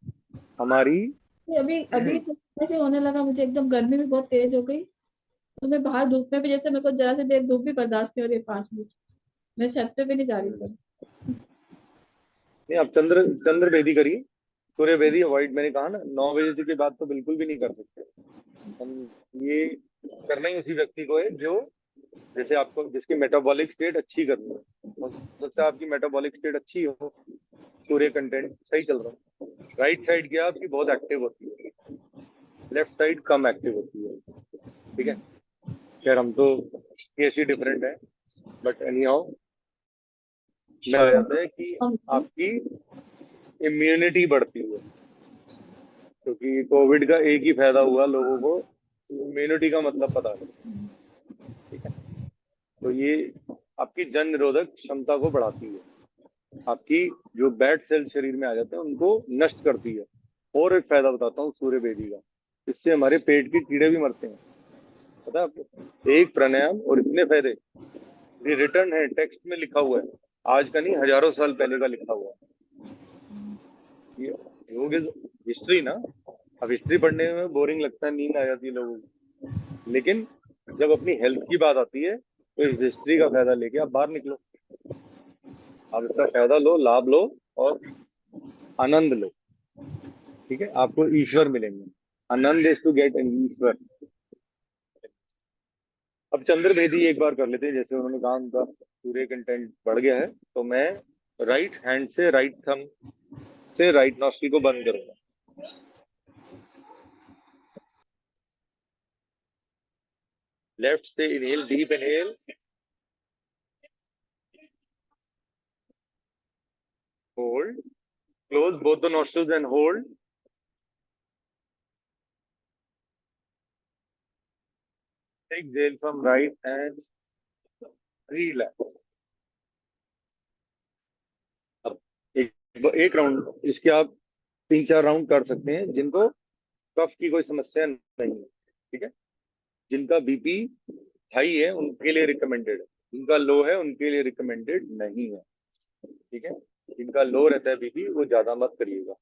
हमारी? अभी अभी तो ऐसे होने लगा मुझे, एकदम गर्मी भी बहुत तेज हो गई, तो मैं बाहर धूप में भी, जैसे मेरे को जरा से देर धूप भी बर्दाश्त नहीं हो रही है 5 मिनट, मैं छत पे भी नहीं जा रही सर। नहीं, आप चंद्र चंद्र वेदी करिए, सूर्य वेदी अवॉइड, मैंने कहा ना 9 बजे के बाद तो बिल्कुल भी नहीं कर सकते हम। ये करना ही उसी व्यक्ति को है जो, जैसे आपको जिसकी मेटाबॉलिक स्टेट अच्छी करनी है, हो सकता है आपकी मेटाबॉलिक स्टेट अच्छी हो, सूर्य कंटेंट सही चल रहा है, राइट साइड क्या आपकी बहुत एक्टिव होती है, लेफ्ट साइड कम एक्टिव होती है, ठीक है। खैर हम तो केस ही डिफरेंट है, बट एनी हाउ क्या हो जाता है कि आपकी इम्यूनिटी बढ़ती है, क्योंकि कोविड का एक ही फायदा हुआ लोगों को, इम्यूनिटी का मतलब पता है, ठीक है। तो ये आपकी जन निरोधक क्षमता को बढ़ाती है, आपकी जो बैड सेल शरीर में आ जाते हैं उनको नष्ट करती है। और एक फायदा बताता हूँ सूर्य वेदी का, इससे हमारे पेट के कीड़े भी मरते हैं, पता है आपको? एक प्राणायाम और इतने फायदे, ये रिटर्न है, टेक्स्ट में लिखा हुआ है, आज का नहीं हजारों साल पहले का लिखा हुआ है। ये योग इज हिस्ट्री ना। अब हिस्ट्री पढ़ने में बोरिंग लगता है, नींद आ जाती है लोगों को, लेकिन जब अपनी हेल्थ की बात आती है तो इस हिस्ट्री का फायदा लेके आप बाहर निकलो, आप इसका फायदा लो, लाभ लो और आनंद लो, ठीक है। आपको ईश्वर मिलेंगे, आनंद इज टू गेट एन ईश्वर। अब चंद्र भेदी एक बार कर लेते हैं, जैसे उन्होंने कहा उनका सूर्य कंटेंट बढ़ गया है, तो मैं राइट हैंड से राइट थंब से राइट नॉस्ट्रिल को बंद करूंगा। लेफ्ट से inhale, deep inhale, hold, close both the nostrils and hold, exhale from right and relax। अब एक राउंड इसके आप 3-4 राउंड कर सकते हैं, जिनको कफ की कोई समस्या नहीं है, ठीक है। जिनका बीपी हाई है उनके लिए रिकमेंडेड है, जिनका लो है उनके लिए रिकमेंडेड नहीं है, ठीक है। जिनका लो रहता है बीपी वो ज्यादा मत करिएगा।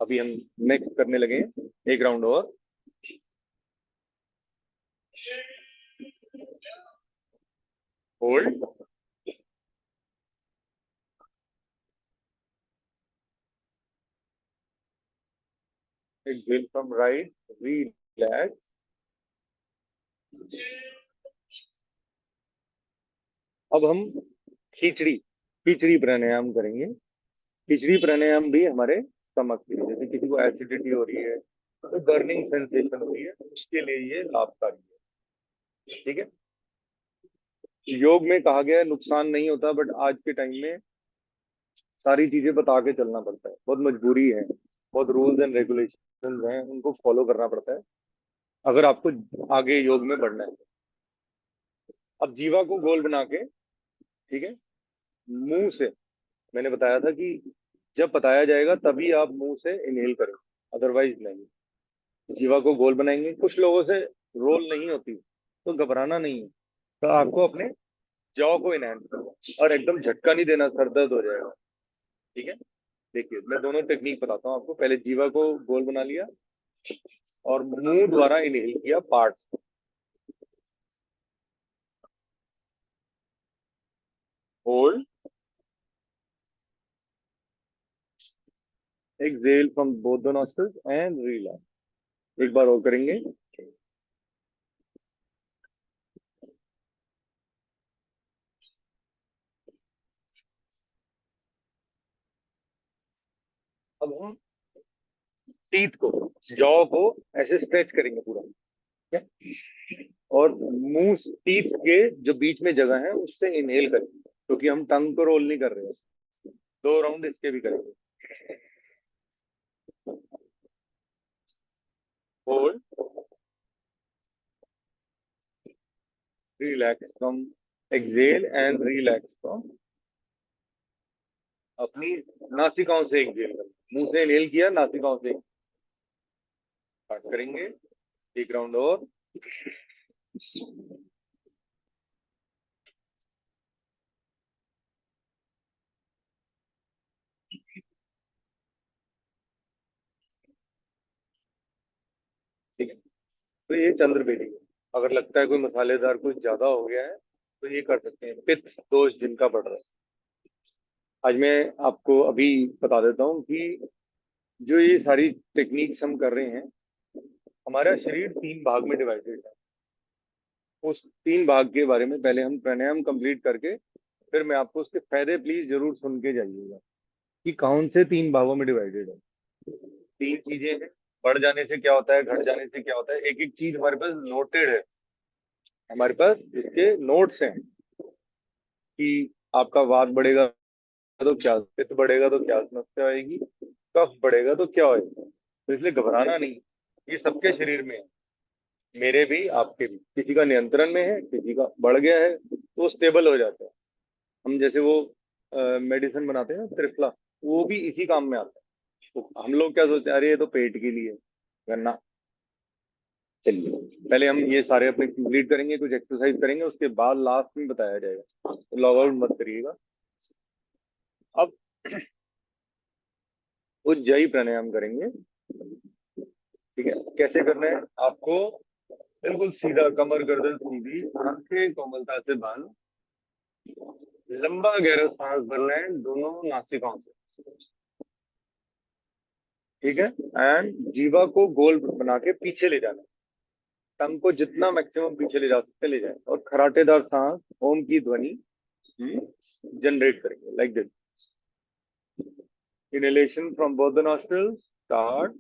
अभी हम नेक्स्ट करने लगे हैं, एक राउंड और, hold, exhale from right, relax। अब हम खिचड़ी खिचड़ी प्राणायाम करेंगे। खिचड़ी प्राणायाम भी हमारे स्टमक के लिए, जैसे किसी को एसिडिटी हो रही है तो बर्निंग सेंसेशन हो रही है, उसके लिए ये लाभकारी है, ठीक है। योग में कहा गया है नुकसान नहीं होता, बट आज के टाइम में सारी चीजें बता के चलना पड़ता है, बहुत मजबूरी है, बहुत रूल्स एंड रेगुलेशन हैं, उनको फॉलो करना पड़ता है अगर आपको आगे योग में बढ़ना है। अब जीवा को गोल बना के, ठीक है, मुंह से, मैंने बताया था कि जब बताया जाएगा तभी आप मुंह से इनहेल करें, अदरवाइज नहीं। जीवा को गोल बनाएंगे, कुछ लोगों से रोल नहीं होती तो घबराना नहीं है, तो आपको अपने जॉ को इनहेंस करना और एकदम झटका नहीं देना, सर दर्द हो जाएगा, ठीक है। देखिए मैं दोनों टेक्निक बताता हूँ आपको। पहले जीवा को गोल बना लिया और मुंह द्वारा इनहेल किया, पार्ट, hold, exhale from both the nostrils and relax. एक बार और करेंगे। अब हम टीथ को, जॉ को ऐसे स्ट्रेच करेंगे पूरा, ठीक है? और मुंह, टीथ के जो बीच में जगह है उससे इनहेल करेंगे, क्योंकि हम टंग को रोल नहीं कर रहे हैं। 2 राउंड इसके भी करेंगे। Hold, relax from exhale and relax from, अपनी नासिकाओं से एक्सेल कर, मुंह से इनहेल किया, नासिकाओं से स्टार्ट करेंगे। एक राउंड और। ठीक है, तो ये चंद्र बेदी है। अगर लगता है कोई मसालेदार कुछ ज्यादा हो गया है तो ये कर सकते हैं, पित्त दोष जिनका बढ़ रहा है। आज मैं आपको अभी बता देता हूँ कि जो ये सारी टेक्निक्स हम कर रहे हैं, हमारा शरीर 3 भाग में डिवाइडेड है। उस 3 भाग के बारे में पहले हम प्राणायाम कंप्लीट करके फिर मैं आपको उसके फायदे प्लीज जरूर सुन के जाइएगा कि कौन से 3 भागों में डिवाइडेड है। 3 चीजें हैं। बढ़ जाने से क्या होता है, घट जाने से क्या होता है, एक एक चीज हमारे पास नोटेड है, हमारे पास इसके नोट्स हैं कि आपका वात बढ़ेगा तो क्या, पित्त बढ़ेगा तो क्या समस्या आएगी, कफ बढ़ेगा तो क्या होएगा। तो इसलिए घबराना नहीं, ये सबके शरीर में है, मेरे भी आपके भी। किसी का नियंत्रण में है, किसी का बढ़ गया है तो स्टेबल हो जाता है। हम जैसे वो मेडिसिन बनाते हैं ना, त्रिफला, वो भी इसी काम में आता है। तो हम लोग क्या सोचते हैं, अरे ये तो पेट के लिए करना। चलिए, पहले हम ये सारे अपने कंप्लीट करेंगे, कुछ एक्सरसाइज करेंगे, उसके बाद लास्ट में बताया जाएगा, तो लॉग आउट मत करिएगा। अब उज्जाई प्राणायाम करेंगे। ठीक है, कैसे करना है आपको? बिल्कुल सीधा, कमर गर्दन सीधी, आंखें कोमलता से बंद, लंबा गहरा सांस भरना है दोनों नासिकाओं से। ठीक है, एंड जीवा को गोल बना के पीछे ले जाना है। टंग को जितना मैक्सिमम पीछे ले जा सकते ले जाए, और खराटेदार सांस, ओम की ध्वनि जनरेट करेंगे like this. Inhalation from both the nostrils. Start.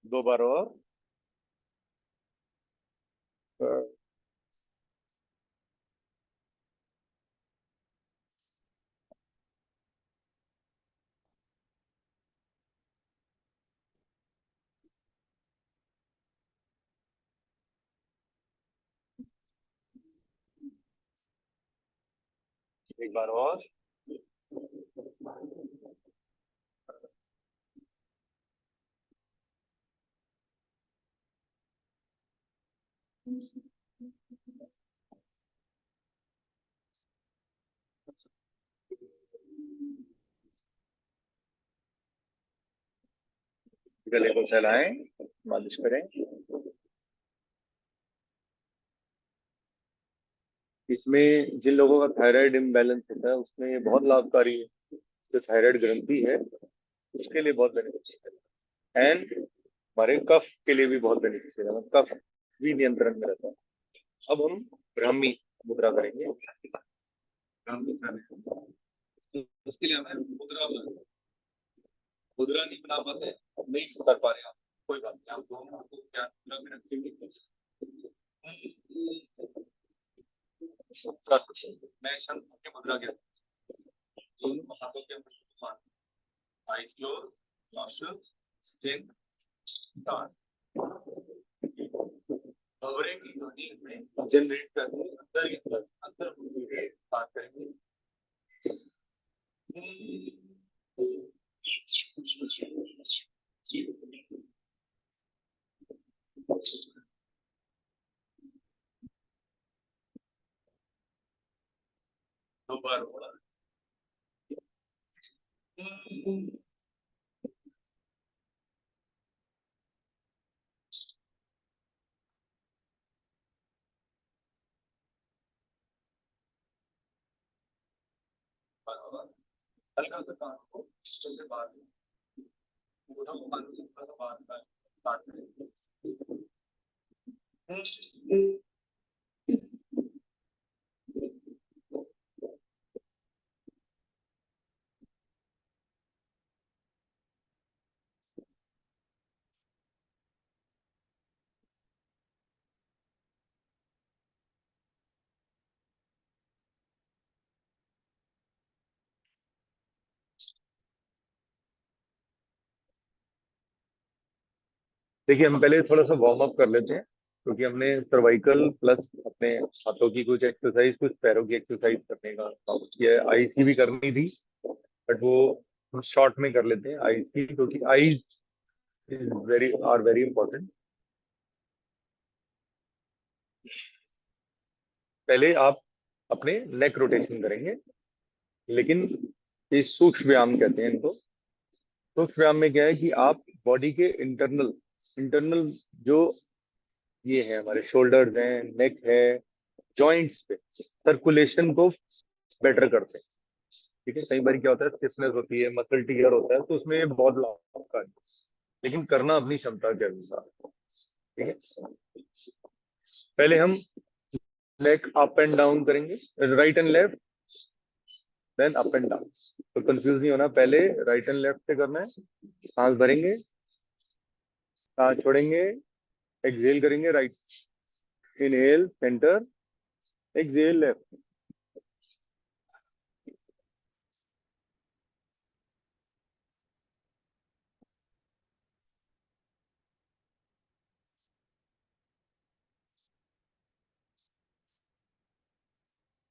दो बार और। एक बार और। गले को सहलाएं, मालिश करें। इसमें जिन लोगों का थायराइड इम्बैलेंस होता है उसमें ये बहुत लाभकारी है। जो थायराइड ग्रंथि है उसके लिए बहुत बेनिफिशियल है, एंड हमारे कफ के लिए भी बहुत बेनिफिशियल है, कफ भी नियंत्रण में रहता है। अब हम ब्राह्मी मुद्रा करेंगे। ब्राह्मी प्राणायाम, उसके लिए हमें मुद्रा बनानी है। मुद्रा नहीं बना पाते, नहीं कर पा रहे आप, कोई बात नहीं, आप दोनों को क्या मुद्रा में रखेंगे। मैं शंख की मुद्रा के दोनों हाथों के मान, आईज क्लोज, नॉस्ट्रिल्स स्टिन, स्टार्ट। भंवरे की ध्वनि में जनरेट करके अंदर ही अंदर अंदर बात करेंगे। हल्का सा कान को से बाहर पूरा कान से थोड़ा सा बाहर काट करें। देखिए हम पहले थोड़ा सा वार्म अप कर लेते हैं, क्योंकि हमने सर्वाइकल प्लस अपने हाथों की कुछ एक्सरसाइज, कुछ पैरों की एक्सरसाइज करने का काम किया है। आईज की भी करनी थी, बट वो हम शॉर्ट में कर लेते हैं आईज की, क्योंकि आईज इज वेरी इंपॉर्टेंट। पहले आप अपने नेक रोटेशन करेंगे, लेकिन ये सूक्ष्म व्यायाम कहते हैं इनको। सूक्ष्म व्यायाम में क्या है कि आप बॉडी के इंटरनल इंटरनल जो ये है, हमारे शोल्डर्स हैं, नेक है, जॉइंट्स पे सर्कुलेशन को बेटर करते हैं। ठीक है, कई बार क्या होता है, स्टिफनेस होती है, मसल टियर होता है, तो उसमें ये बहुत लाभकारी है, लेकिन करना अपनी क्षमता के अनुसार। ठीक है, पहले हम लेग अप एंड डाउन करेंगे, right and left, then up and down. तो कंफ्यूज नहीं होना, पहले राइट एंड लेफ्ट से करना है। सांस भरेंगे, सांस छोड़ेंगे, एक्सहेल करेंगे, right, inhale centre, exhale left,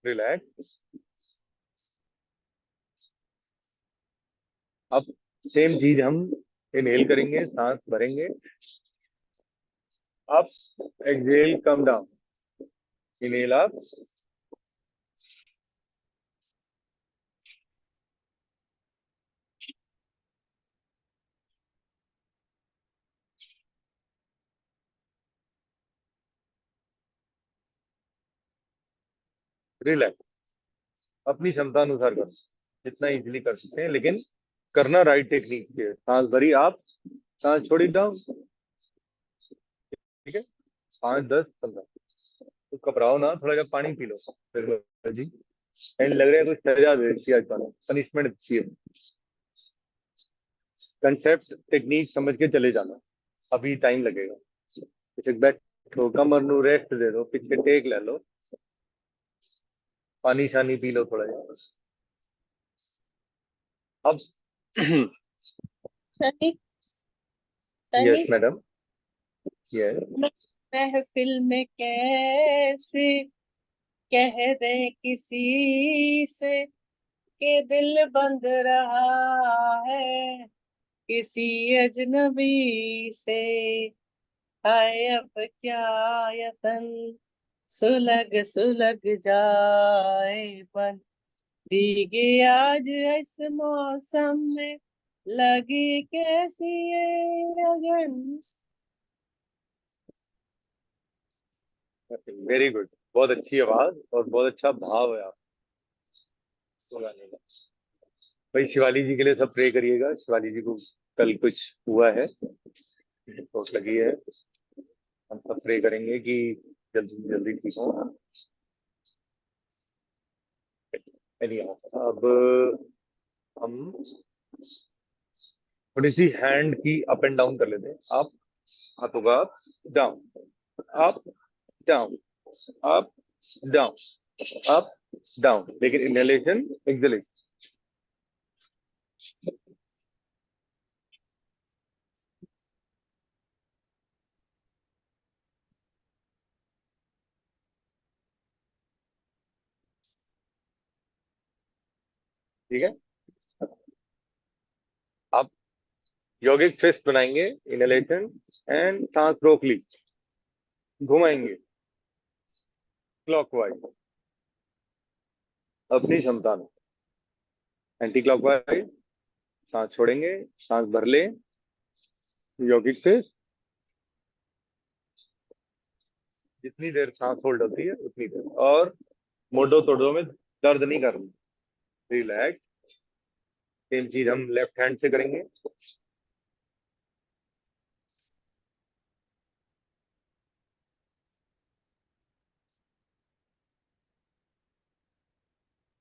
relax. अब सेम चीज हम इनहेल करेंगे, सांस भरेंगे, up, exhale come down, inhale up, relax. अपनी क्षमता अनुसार करो, जितना इजीली कर सकते हैं, लेकिन करना राइट टेक्निक से। सांस भरी आप, सांस छोड़ी डाउन। ठीक है, 5, 10, 15। तो घबराओ ना, थोड़ा सा पानी पी लो फिर जी। एंड लग रहा है कुछ सजा दे दिया, पनिशमेंट चाहिए। कंसेप्ट टेक्निक समझ के चले जाना, अभी टाइम लगेगा। पीछे बैठो, कमर नु रेस्ट दे दो, पीछे टेक ले लो, पानी शानी पी लो थोड़ा सा। अब Sunny yes Sunny madam, yes. महफिल में कैसे कह दे किसी से कि दिल बंद रहा है किसी अजनबी से। हाय अब क्या यतन सुलग सुलग जाए बन भीगे आज इस मौसम में लगी कैसी ये अगन। वेरी गुड, बहुत अच्छी आवाज और बहुत अच्छा भाव है आपको गाने का। भाई शिवाली जी के लिए सब प्रे करिएगा, शिवाली जी को कल कुछ हुआ है, चोट लगी है। हम सब प्रे करेंगे कि जल्दी जल्दी ठीक हो। Anyhow, अब हम थोड़ी सी हैंड की अप एंड डाउन कर लेते हैं। अप, हाथों का up down, up down, up down, up down, लेकिन इनहेलेशन एक्सहेलेशन। ठीक है, आप यौगिक फिस्ट बनाएंगे, इनहेलेशन एंड सांस रोक ली, घुमाएंगे क्लॉकवाइज अपनी क्षमता में, एंटी क्लॉकवाइज सांस छोड़ेंगे, सांस भर ले, यौगिक से जितनी देर सांस होल्ड होती है उतनी देर, और मोटो तोड़ो में दर्द नहीं करना, रिलैक्स। सेम चीज हम लेफ्ट हैंड से करेंगे।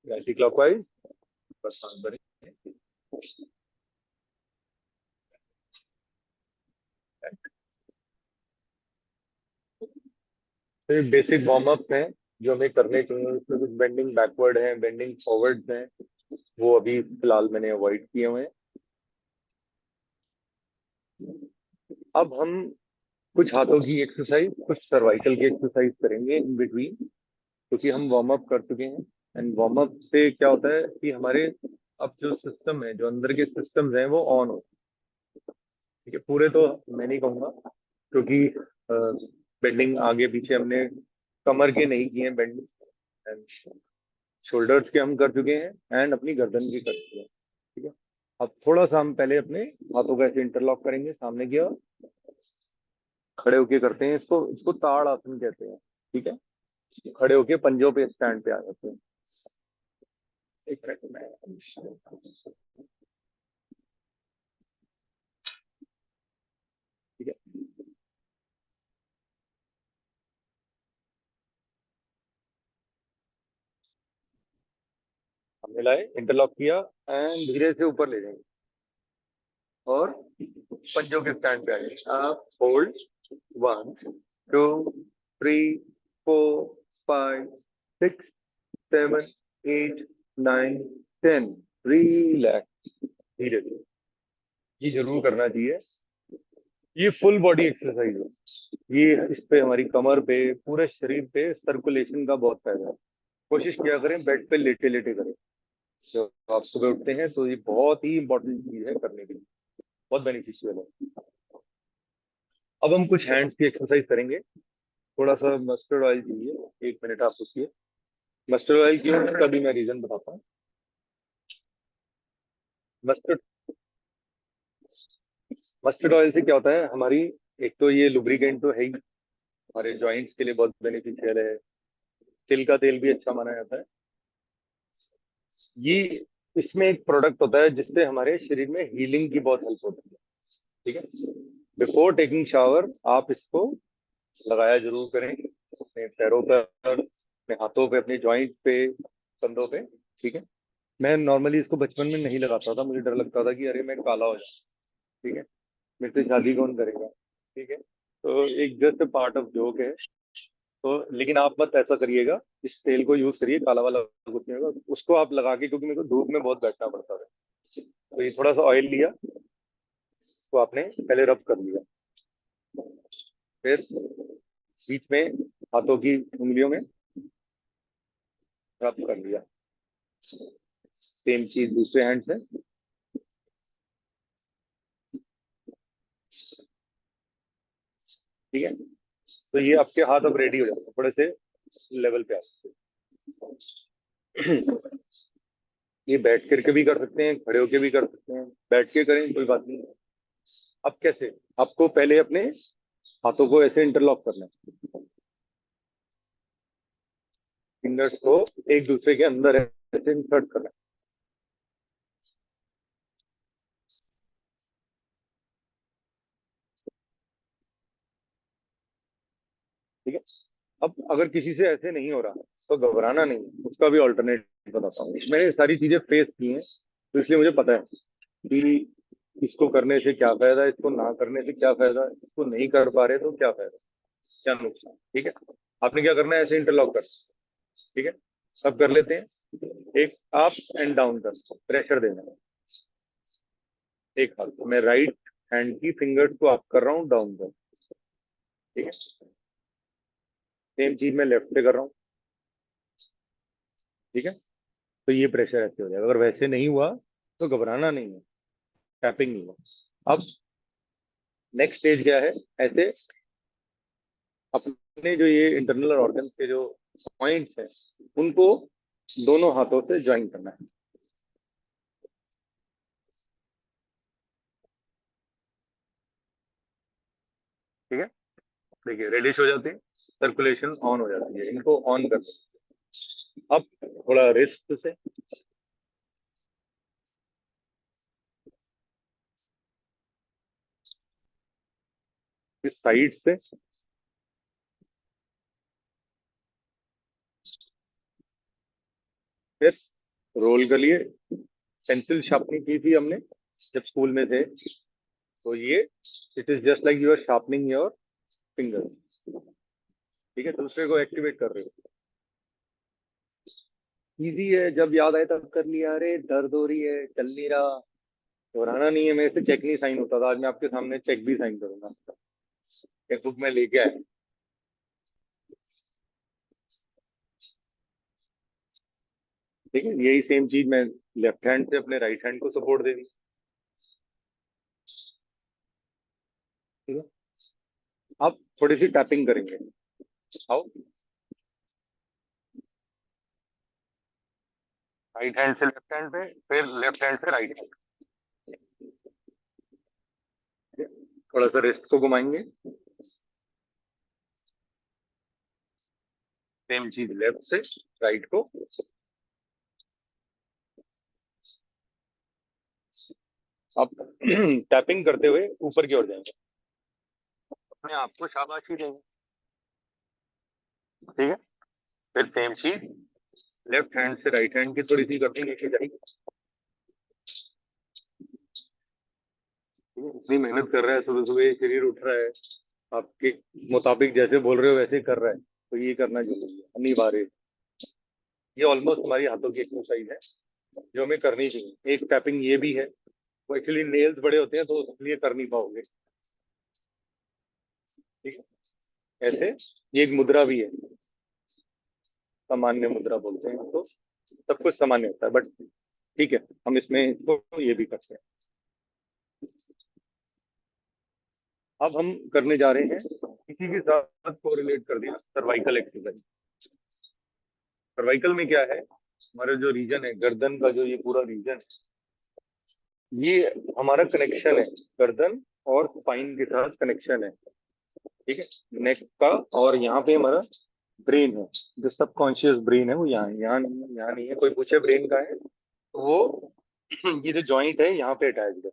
एंटी क्लॉकवाइज, बस सांस भरेंगे। तो ये बेसिक वार्म अप हैं जो हमें करने चाहिए। इसमें कुछ बेंडिंग बैकवर्ड है, बेंडिंग फॉरवर्ड है, वो अभी फिलहाल मैंने अवॉइड किए हुए हैं। अब हम कुछ हाथों की एक्सरसाइज, कुछ सर्वाइकल की एक्सरसाइज करेंगे इन बिटवीन, क्योंकि हम वार्म अप कर चुके हैं। एंड वार्म अप से क्या होता है कि हमारे अब जो सिस्टम है, जो अंदर के सिस्टम्स हैं, वो ऑन हो। ठीक है, पूरे तो मैं नहीं कहूँगा, क्योंकि बेंडिंग आगे पीछे हमने कमर के नहीं किए हैं बेंडिंग, एंड शोल्डर्स के हम कर चुके हैं, एंड अपनी गर्दन की कर चुके हैं। ठीक है, अब थोड़ा सा हम पहले अपने हाथों को ऐसे इंटरलॉक करेंगे सामने की ओर, खड़े होके करते हैं इसको। इसको ताड़ आसन कहते हैं। ठीक है, खड़े होके पंजों पे स्टैंड पे आ जाते हैं। एक मिनट में, ठीक है, हमने लाए, इंटरलॉक किया, एंड धीरे से ऊपर ले जाएंगे और पंजों के स्टैंड पे आ जाएंगे। आप होल्ड 1 2 3 4 5 6 7 8 9 10। रिलैक्स, धीरे धीरे, ये जरूर करना चाहिए। ये फुल बॉडी एक्सरसाइज है। ये इस पे हमारी कमर पे, पूरे शरीर पे सर्कुलेशन का बहुत फायदा है। कोशिश किया करें बेड पे लेटे लेटे करें। जब आप सुबह उठते हैं तो ये बहुत ही इंपॉर्टेंट चीज है करने के लिए, बहुत बेनिफिशियल है। अब हम कुछ हैंड्स की एक्सरसाइज करेंगे। थोड़ा सा मस्टर्ड ऑयल चाहिए, 1 मिनट आप सोचिए। मस्टर्ड ऑयल क्यों, उसका भी मैं रीजन बताता हूँ। मस्टर्ड मस्टर्ड ऑयल से क्या होता है, हमारी एक तो ये लुब्रिकेंट तो है ही, हमारे जॉइंट्स के लिए बहुत बेनिफिशियल है। तिल का तेल भी अच्छा माना जाता है। ये इसमें एक प्रोडक्ट होता है जिससे हमारे शरीर में हीलिंग की बहुत हेल्प होती है। ठीक है, बिफोर टेकिंग शावर आप इसको लगाया जरूर करें, अपने पैरों पर, अपने हाथों पे, अपने जॉइंट पे, कंधों पे। ठीक है, मैं नॉर्मली इसको बचपन में नहीं लगाता था, मुझे डर लगता था कि अरे मैं काला हो जाऊँ। ठीक है, मेरे से शादी कौन करेगा। ठीक है, तो एक जस्ट पार्ट ऑफ जोक है। तो लेकिन आप मत ऐसा करिएगा, इस तेल को यूज करिए, काला वाला कुछ नहीं होगा उसको आप लगा के, क्योंकि मेरे को धूप में बहुत बैठना पड़ता है। तो ये थोड़ा सा ऑयल लिया, तो आपने पहले रब कर लिया, फिर बीच में हाथों की उंगलियों में रब कर लिया। सेम चीज दूसरे हैंड से। ठीक है, तो ये आपके हाथ अब रेडी हो जाते हैं, थोड़े से लेवल पे आ सकते हैं। ये बैठ करके भी कर सकते हैं, खड़े होके भी कर सकते हैं। बैठ के करें कोई बात नहीं। अब कैसे, आपको पहले अपने हाथों को ऐसे इंटरलॉक करना है, फिंगर्स को एक दूसरे के अंदर ऐसे इंसर्ट करना है। ठीक है, अब अगर किसी से ऐसे नहीं हो रहा तो घबराना नहीं, उसका भी ऑल्टरनेट बताता हूँ। मैंने सारी चीजें फेस की हैं, तो इसलिए मुझे पता है कि इसको करने से क्या फायदा है, इसको ना करने से क्या फायदा है, इसको नहीं कर पा रहे तो क्या फायदा, क्या नुकसान। ठीक है, आपने क्या करना है, ऐसे इंटरलॉक कर। ठीक है, सब कर लेते हैं। एक अप एंड डाउन कर, प्रेशर देना है। एक हाथ मैं राइट हैंड की फिंगर्स को अप कर रहा हूँ, डाउन कर। ठीक है, सेम चीज मैं लेफ्ट से कर रहा हूँ। ठीक है, तो ये प्रेशर ऐसे हो जाएगा। अगर वैसे नहीं हुआ तो घबराना नहीं है, टैपिंग नहीं हुआ। अब नेक्स्ट स्टेज क्या है, ऐसे अपने जो ये इंटरनल ऑर्गन के जो पॉइंट्स हैं उनको दोनों हाथों से ज्वाइन करना है। ठीक है, देखिए रेडिश हो जाती है, सर्कुलेशन ऑन हो जाती है, इनको ऑन कर दो। अब थोड़ा रिस्ट से, इस साइड से, फिर रोल कर लिए। पेंसिल शार्पनिंग की थी हमने जब स्कूल में थे, तो ये it is just like you are sharpening your finger. ठीक है, दूसरे को एक्टिवेट कर रहे हो। इजी है, जब याद आए तब कर लिया। अरे दर्द हो रही है, चल नहीं रहा, घबराना नहीं है, मेरे से चेक नहीं साइन होता था, आज मैं आपके सामने चेक भी साइन करूंगा। चेकबुक में लेके आया। ठीक है, यही सेम चीज मैं लेफ्ट हैंड से अपने राइट हैंड को सपोर्ट दे दी। ठीक है, अब थोड़ी सी टैपिंग करेंगे। आओ, राइट हैंड से लेफ्ट हैंड पे, फिर लेफ्ट हैंड से राइट हैंड। थोड़ा सा रिस्ट को घुमाएंगे। सेम चीज लेफ्ट से राइट को। अब टैपिंग करते हुए ऊपर की ओर जाएंगे, अपने आप को शाबाशी देंगे। ठीक है, फिर सेम चीज लेफ्ट हैंड से राइट हैंड की थोड़ी सी कर देंगे खिंचाई। ठीक है, इतनी मेहनत कर रहा है, सुबह सुबह शरीर उठ रहा है, आपके मुताबिक जैसे बोल रहे हो वैसे ही कर रहा है, तो ये करना जरूरी है, अनिवार्य। ये ऑलमोस्ट हमारी हाथों की एक्सरसाइज है जो हमें करनी चाहिए। एक टैपिंग ये भी है, वो एक्चुअली नेल्स बड़े होते हैं तो इसलिए कर नहीं पाओगे। ठीक है, ऐसे ये एक मुद्रा भी है, सामान्य मुद्रा बोलते हैं, तो सब कुछ सामान्य होता है, बट ठीक है, हम इसमें इसको ये भी करते हैं। अब हम करने जा रहे हैं, इसी के साथ कोरिलेट कर दिया, सर्वाइकल एक्सरसाइज। सर्वाइकल में क्या है, हमारा जो रीजन है, गर्दन का जो ये पूरा रीजन है, ये हमारा कनेक्शन है गर्दन और स्पाइन के साथ कनेक्शन है। ठीक है, नेक का, और यहाँ पे हमारा ब्रेन है, जो सबकॉन्शियस ब्रेन है वो यहाँ है, यहाँ नहीं है, यहाँ नहीं है। कोई पूछे ब्रेन का है तो वो ये जो जॉइंट है यहाँ पे अटैच्ड है।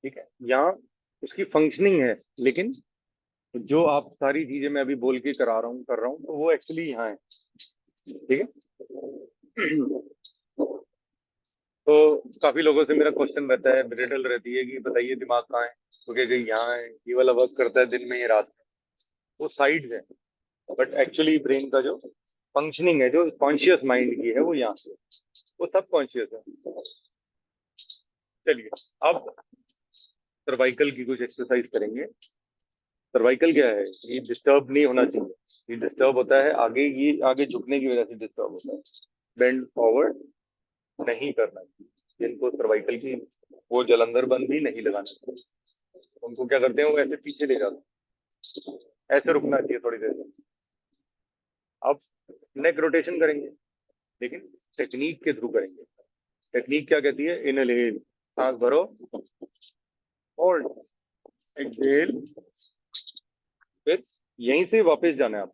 ठीक है, यहाँ उसकी फंक्शनिंग है, लेकिन जो आप सारी चीजें मैं अभी बोल के करा रहा हूँ, कर रहा हूँ, तो वो एक्चुअली यहाँ है। ठीक है, तो काफी लोगों से मेरा क्वेश्चन रहता है, रिडल रहती है कि बताइए दिमाग कहाँ है, तो क्या कहीं यहाँ है, ये वाला वर्क करता है दिन में, ये रात में। वो साइड है, बट एक्चुअली ब्रेन का जो फंक्शनिंग है, जो कॉन्शियस माइंड की है, वो यहाँ से, वो सब कॉन्शियस है। चलिए, अब सर्वाइकल की कुछ एक्सरसाइज करेंगे। सर्वाइकल क्या है, ये डिस्टर्ब नहीं होना चाहिए। ये डिस्टर्ब होता है आगे, ये आगे झुकने की वजह से डिस्टर्ब होता है। बेंड फॉरवर्ड नहीं करना चाहिए जिनको सर्वाइकल की वो जलंधर बंद भी नहीं लगाना चाहिए। उनको क्या करते हैं, वो ऐसे पीछे ले जाते हैं, ऐसे रुकना चाहिए थोड़ी देर में। अब नेक रोटेशन करेंगे, लेकिन टेक्निक के थ्रू करेंगे। टेक्निक क्या कहती है, इनहेल, सांस भरो, होल्ड, एक्सहेल, फिर यहीं से वापस जाना है आप।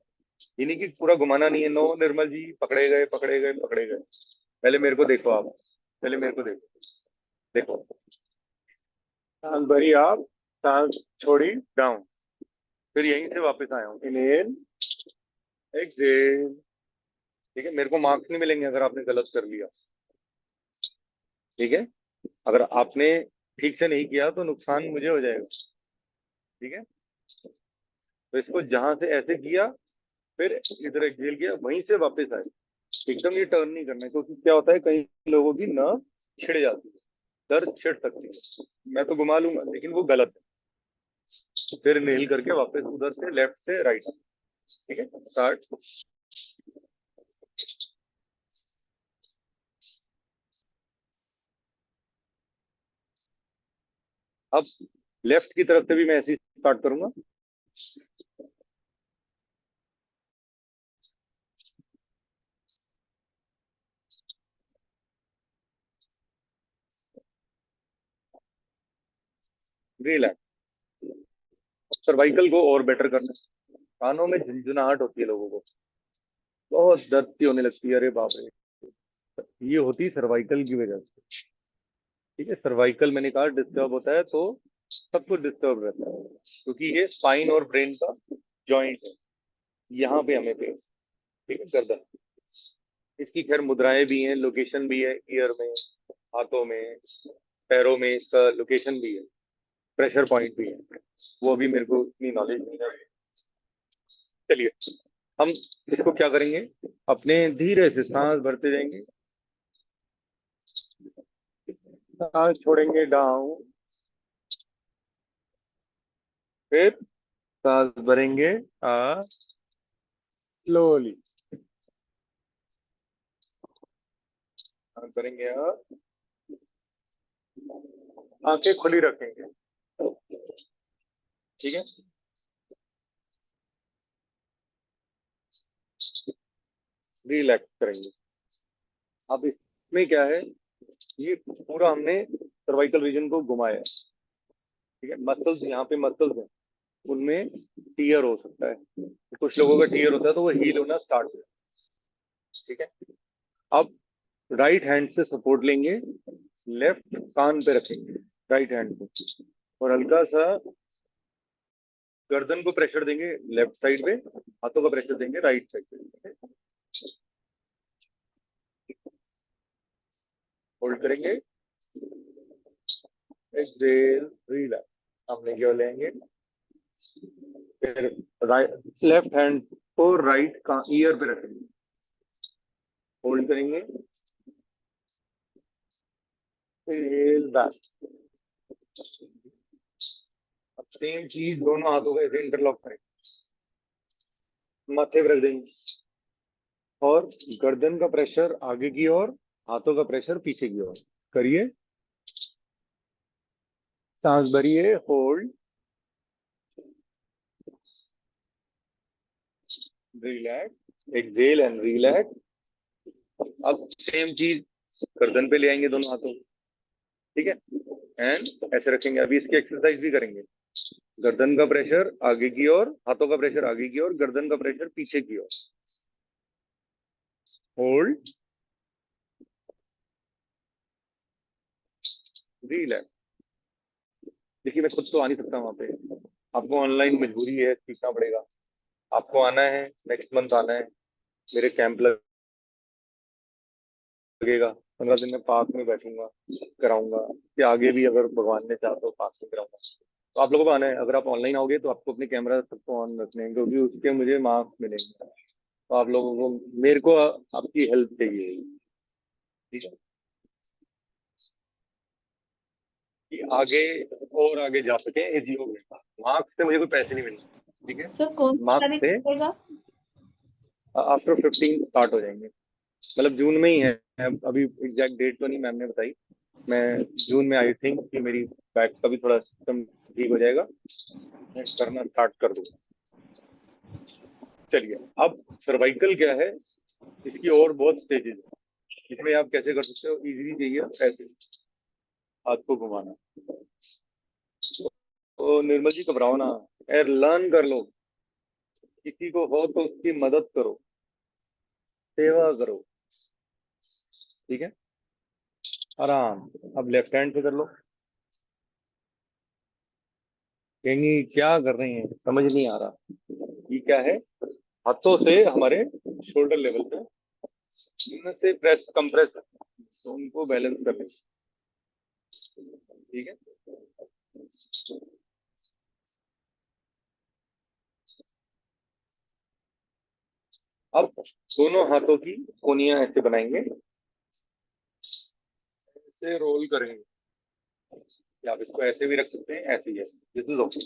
ये नहीं कि पूरा घुमाना नहीं है। नो निर्मल जी, पकड़े गए पकड़े गए पकड़े गए। पहले मेरे को देखो आप, पहले मेरे को देखो, देखो, सांस भरी आप, सांस छोड़ी डाउन, फिर यहीं से वापस आया हूँ, इनहेल, एक्सहेल। ठीक है, मेरे को मार्क्स नहीं मिलेंगे अगर आपने गलत कर लिया। ठीक है, अगर आपने ठीक से नहीं किया तो नुकसान मुझे हो जाएगा। ठीक है, तो इसको जहां से ऐसे किया, फिर इधर एक्सहेल किया, वहीं से वापस आए। एकदम ये टर्न नहीं करना है, क्योंकि क्या होता है, कई लोगों की नर्व छिड़ जाती है, दर्द छिड़ सकती है। मैं तो घुमा लूंगा, लेकिन वो गलत है। फिर नेल करके वापस उधर से लेफ्ट से राइट। ठीक है, स्टार्ट। अब लेफ्ट की तरफ से भी मैं ऐसे ही स्टार्ट करूंगा। रिलैक्स, सर्वाइकल को और बेटर करना है। कानों में झुंझुनाहट होती है लोगों को, बहुत दर्द सी होने लगती है, अरे बाप रे, ये होती सर्वाइकल की वजह से। ठीक है, सर्वाइकल मैंने कहा डिस्टर्ब होता है तो सब कुछ डिस्टर्ब रहता है, क्योंकि ये स्पाइन और ब्रेन का जॉइंट है, यहाँ पे हमें पेन। ठीक है, गर्दन। इसकी खैर मुद्राएं भी हैं, लोकेशन भी है, ईयर में, हाथों में, पैरों में इसका लोकेशन भी है, प्रेशर पॉइंट भी है, वो अभी मेरे को इतनी नॉलेज नहीं है। चलिए, हम इसको क्या करेंगे, अपने धीरे से सांस भरते जाएंगे, सांस छोड़ेंगे डाउन, फिर सांस भरेंगे स्लोली, सांस भरेंगे आंखें खुली रखेंगे। ठीक है, रिलैक्स करेंगे। अब इसमें क्या है, ये पूरा हमने सर्वाइकल रीजन को घुमाया है। ठीक है, मसल्स, यहाँ पे मसल्स हैं, उनमें टीयर हो सकता है, कुछ लोगों का टीयर होता है तो वो हील होना स्टार्ट हो जाता है। ठीक है, अब राइट हैंड से सपोर्ट लेंगे, लेफ्ट कान पे रखेंगे, राइट हैंड को, और हल्का सा गर्दन को प्रेशर देंगे लेफ्ट साइड पे, हाथों का प्रेशर देंगे राइट साइड पे। होल्ड करेंगे, एक्सहेल, रिलैक्स। हमने क्या लेंगे, फिर राइट लेफ्ट हैंड को राइट का ईयर पे रखेंगे, होल्ड करेंगे, एक्सहेल बैक। अब सेम चीज दोनों हाथों को ऐसे इंटरलॉक करें, माथे पे रख देंगे, और गर्दन का प्रेशर आगे की ओर, हाथों का प्रेशर पीछे की ओर करिए। सांस भरिए, hold, relax, exhale and relax. अब सेम चीज गर्दन पे ले आएंगे दोनों हाथों, ठीक है, एंड ऐसे रखेंगे। अभी इसकी एक्सरसाइज भी करेंगे, गर्दन का प्रेशर आगे की ओर, हाथों का प्रेशर आगे की ओर, गर्दन का प्रेशर पीछे की ओर, होल्ड, रिलैक्स। देखिए, मैं खुद तो आ नहीं सकता वहां पे, आपको ऑनलाइन मजबूरी है, सीखना पड़ेगा। आपको आना है, नेक्स्ट मंथ आना है, मेरे कैंप लगेगा, 15 दिन में पार्क में बैठूंगा, कराऊंगा, कि आगे भी अगर भगवान ने चाहा तो पार्क में कराऊंगा। तो आप लोगों को आना है, अगर आप ऑनलाइन आओगे तो आपको अपने कैमरा सबको ऑन रखने हैं, क्योंकि उसके मुझे मार्क्स मिलेंगे। तो आप लोगों को, मेरे को आपकी हेल्प चाहिए, ठीक है, कि आगे और आगे जा सके इस योग में। मार्क्स से मुझे कोई पैसे नहीं मिलने, ठीक है, सर कौन सी मार्क्स तारीख से को होगा? आफ्टर 15 स्टार्ट हो जाएंगे, मतलब जून में ही है। अभी एग्जैक्ट डेट तो नहीं मैम ने बताई, मैं जून में आई थिंक कि मेरी बैच का भी थोड़ा सिस्टम ठीक हो जाएगा, मैं करना स्टार्ट कर दूंगा। चलिए, अब सर्वाइकल क्या है, इसकी और बहुत स्टेजेस है, इसमें आप कैसे कर सकते हो, इजीली चाहिए ऐसे हाथ को घुमाना। तो निर्मल जी घबराओ ना, यार लर्न कर लो, किसी को हो तो उसकी मदद करो, सेवा करो, ठीक है, आराम। अब लेफ्ट हैंड से कर लो, कहेंगी क्या कर रही हैं, समझ नहीं आ रहा, ये क्या है, हाथों से हमारे शोल्डर लेवल पे इनमें से प्रेस कंप्रेस, तो उनको बैलेंस कर लें, ठीक है। अब दोनों हाथों की कोनियां ऐसे बनाएंगे, ऐसे रोल करेंगे, या आप इसको ऐसे भी रख सकते हैं, ऐसे ही है, दिस इज ओके।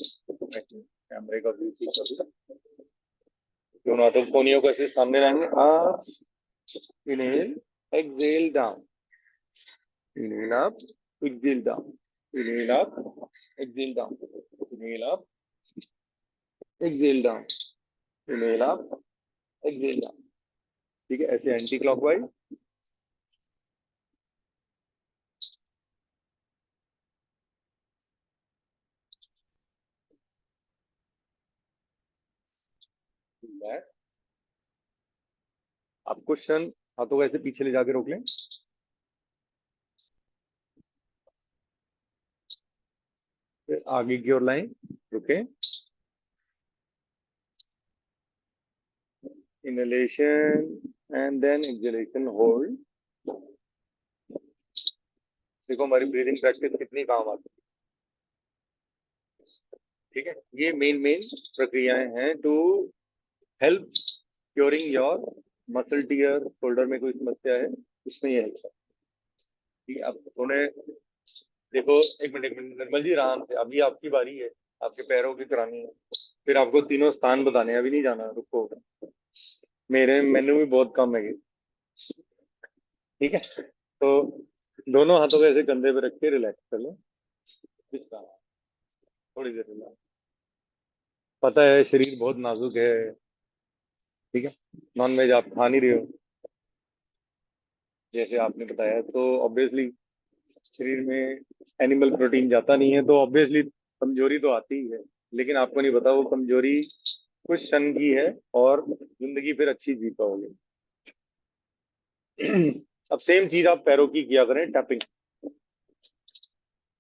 कैमरे का व्यू ठीक कर लो। दोनों हाथों की कोनियों को ऐसे सामने लाएंगे, up, inhale, exhale down, inhale up, exhale down, inhale up, exhale down, inhale up, exhale down, inhale up, exhale down, ठीक है, ऐसे एंटी क्लॉकवाइज। बैक। आप कुछ क्षण हाथों को ऐसे पीछे ले जाके रोक लें। फिर आगे की ओर लाएं, रुके। Inhalation and then exhalation, hold. देखो हमारी ब्रीदिंग प्रैक्टिस कितनी काम आती है। ठीक है, ये मेन प्रक्रियाएं हैं to help curing your muscle tear. Shoulder में कोई समस्या है उसमें ये हेल्प है। ठीक है, अब उन्हें देखो, एक मिनट निर्मल जी, आराम से, अभी आपकी बारी है, आपके पैरों की करानी है। फिर आपको तीनों स्थान बताने हैं, अभी नहीं जाना, रुको। मैंने भी बहुत कम है ये। ठीक है, तो दोनों हाथों को ऐसे कंधे पे रख के रिलैक्स कर लो। इसका थोड़ी देर रिलैक्स। पता है शरीर बहुत नाजुक है। ठीक है, नॉन वेज आप खा नहीं रहे हो जैसे आपने बताया, तो ऑब्वियसली शरीर में एनिमल प्रोटीन जाता नहीं है, तो ऑब्वियसली कमजोरी तो आती ही है। लेकिन आपको नहीं पता वो कमजोरी कुछ क्षण की है और जिंदगी फिर अच्छी जी पाओगे। अब सेम चीज आप पैरों की किया करें, टैपिंग।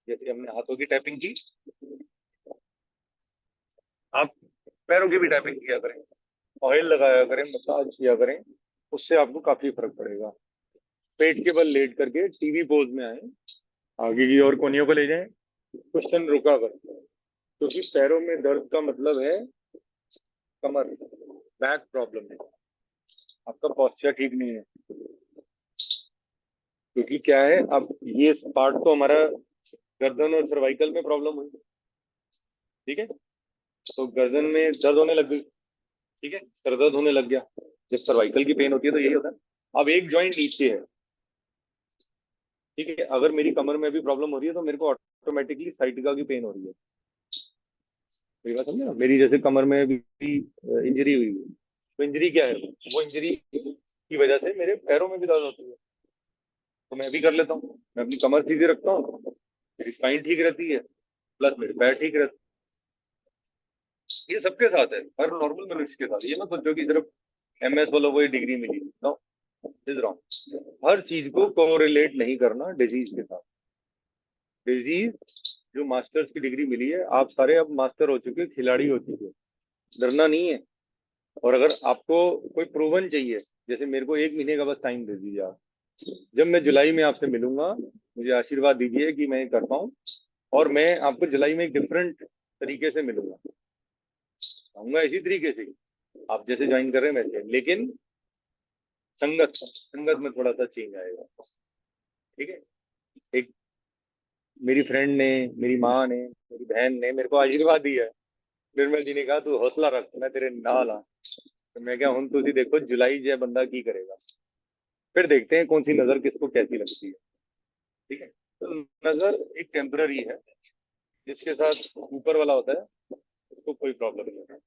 जैसे हमने हाथों की टैपिंग की, आप पैरों की भी टैपिंग किया करें, ऑयल लगाया करें, मसाज किया करें, उससे आपको काफी फर्क पड़ेगा। पेट के बल लेट करके टीवी पोज में आए, आगे की ओर कोनियों को ले जाएं, कुछ क्षण रुका कर, क्योंकि पैरों में दर्द का मतलब है कमर, बैक प्रॉब्लम है, आपका पॉस्चर ठीक नहीं है। क्योंकि क्या है, अब ये पार्ट तो हमारा गर्दन और सर्वाइकल में प्रॉब्लम हुई। ठीक है, तो गर्दन में दर्द होने लग गई। ठीक है, सर दर्द होने लग गया। जब सर्वाइकल की पेन होती है तो यही होता है। अब एक जॉइंट नीचे है। ठीक है, अगर मेरी कमर में भी प्रॉब्लम हो रही है तो मेरे को ऑटोमेटिकली साइटिका की पेन हो रही है। मेरी बात समझे ना? मेरी जैसे कमर में भी इंजरी हुई है, तो इंजरी क्या है, वो इंजरी की वजह से मेरे पैरों में भी दर्द होती है। तो मैं भी कर लेता हूँ, मैं अपनी कमर सीधी रखता हूँ, मेरी स्पाइन ठीक रहती है, प्लस मेरे पैर ठीक रहते हैं। ये सबके साथ है, हर नॉर्मल मनुष्य के साथ। ये मत सोचो कि सिर्फ MS वालों को ये डिग्री मिली, नो, इज रॉन्ग। हर चीज को कोरिलेट नहीं करना डिजीज के साथ। डिजीज जो मास्टर्स की डिग्री मिली है, आप सारे अब मास्टर हो चुके, खिलाड़ी हो चुके, डरना नहीं है। और अगर आपको कोई प्रूवन चाहिए, जैसे मेरे को 1 महीने का बस टाइम दे दीजिए आप। जब मैं जुलाई में आपसे मिलूंगा, मुझे आशीर्वाद दीजिए कि मैं कर पाऊँ, और मैं आपको जुलाई में एक डिफरेंट तरीके से मिलूंगा। आऊंगा इसी तरीके से, आप जैसे ज्वाइन कर रहे हैं वैसे, लेकिन संगत में थोड़ा सा चेंज आएगा। ठीक है, एक मेरी फ्रेंड ने, मेरी माँ ने, मेरी बहन ने मेरे को आशीर्वाद दिया है। निर्मल जी ने कहा तू हौसला रख, मैं तेरे नाल हाँ। तो मैं क्या हूं, तुझे देखो जुलाई जय बंदा की करेगा, फिर देखते हैं कौन सी नजर किसको कैसी लगती है। ठीक है, तो नजर एक टेम्पररी है, जिसके साथ ऊपर वाला होता है उसको कोई प्रॉब्लम नहीं है।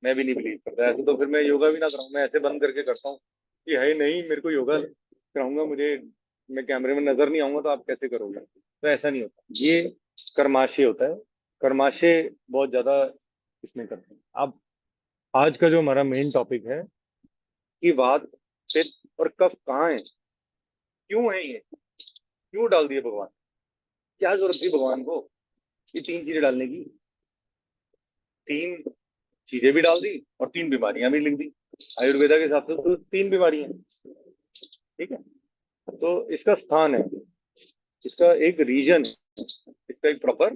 मैं भी नहीं बिलीव करता ऐसे, तो फिर मैं योगा भी ना कराऊं, मैं ऐसे बंद करके करता हूँ कि है नहीं मेरे को योगा कराऊंगा, मुझे, मैं कैमरे में नजर नहीं आऊंगा तो आप कैसे करोगे। तो ऐसा नहीं होता, ये कर्माशय होता है। कर्माशय बहुत ज्यादा इसमें करते हैं। अब आज का जो हमारा मेन टॉपिक है कि वात, पित्त और कफ कहाँ है, क्यों है ये, क्यों डाल दिए भगवान, क्या जरूरत थी भगवान को ये 3 चीजें डालने की। 3 चीजें भी डाल दी और 3 बीमारियां भी लिख दी। आयुर्वेदा के हिसाब से तो 3 बीमारियां। ठीक है, तो इसका स्थान है, इसका एक रीजन, इसका एक प्रॉपर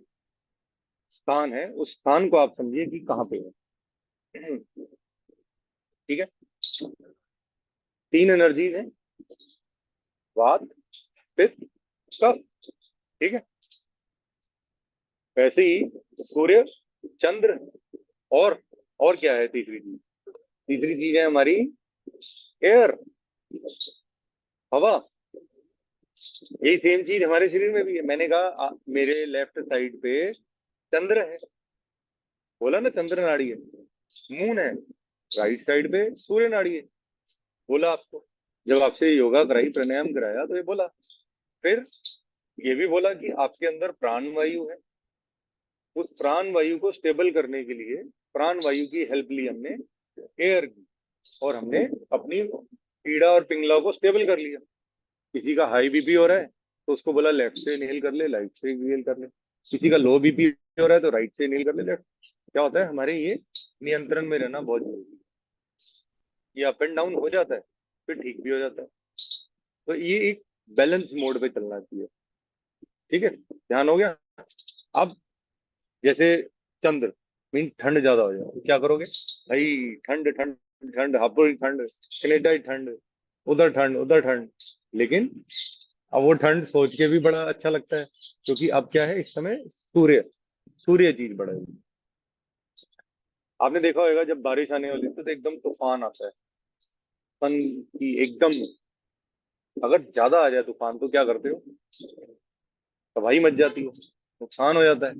स्थान है। उस स्थान को आप समझिए कि कहाँ पे है। ठीक है, 3 एनर्जीज है, वात, पित्त, कफ। ठीक है, वैसे ही सूर्य, चंद्र, और क्या है तीसरी चीज, तीसरी चीज है हमारी एयर, हवा। यही सेम चीज हमारे शरीर में भी है। मैंने कहा मेरे लेफ्ट साइड पे चंद्र है, बोला ना चंद्र नाड़ी है। मून है, राइट साइड पे सूर्य नाड़ी है, बोला आपको। जब आपसे योगा कराई, प्राणायाम कराया, तो ये बोला। फिर ये भी बोला कि आपके अंदर प्राण वायु है, उस प्राण वायु को स्टेबल करने के लिए प्राण वायु की हेल्प ली हमने, एयर की, और हमने अपनी पीड़ा और पिंगला को स्टेबल कर लिया। किसी का हाई बीपी हो रहा है तो उसको बोला लेफ्ट से इनहेल कर ले, राइट से इनहेल कर ले। किसी का लो बीपी हो रहा है तो राइट से इनहेल कर ले, लेफ्ट। क्या होता है, हमारे ये नियंत्रण में रहना बहुत जरूरी है। ये अप एंड डाउन हो जाता है, फिर ठीक भी हो जाता है। तो ये एक बैलेंस मोड पे चलना चाहिए। ठीक है, ध्यान हो गया। अब जैसे चंद्र मीन ठंड ज्यादा हो जाए तो क्या करोगे भाई? ठंड ठंड ठंड, हापुड़ ठंड, कनेडा ठंड, उधर ठंड। लेकिन अब वो ठंड सोच के भी बड़ा अच्छा लगता है, क्योंकि अब क्या है, इस समय सूर्य सूर्य चीज बड़ा है। आपने देखा होगा जब बारिश आने वाली है तो एकदम तूफान आता है, सन की एकदम। अगर ज्यादा आ जाए तूफान तो क्या करते हो? तबाही मच जाती है, नुकसान हो जाता है,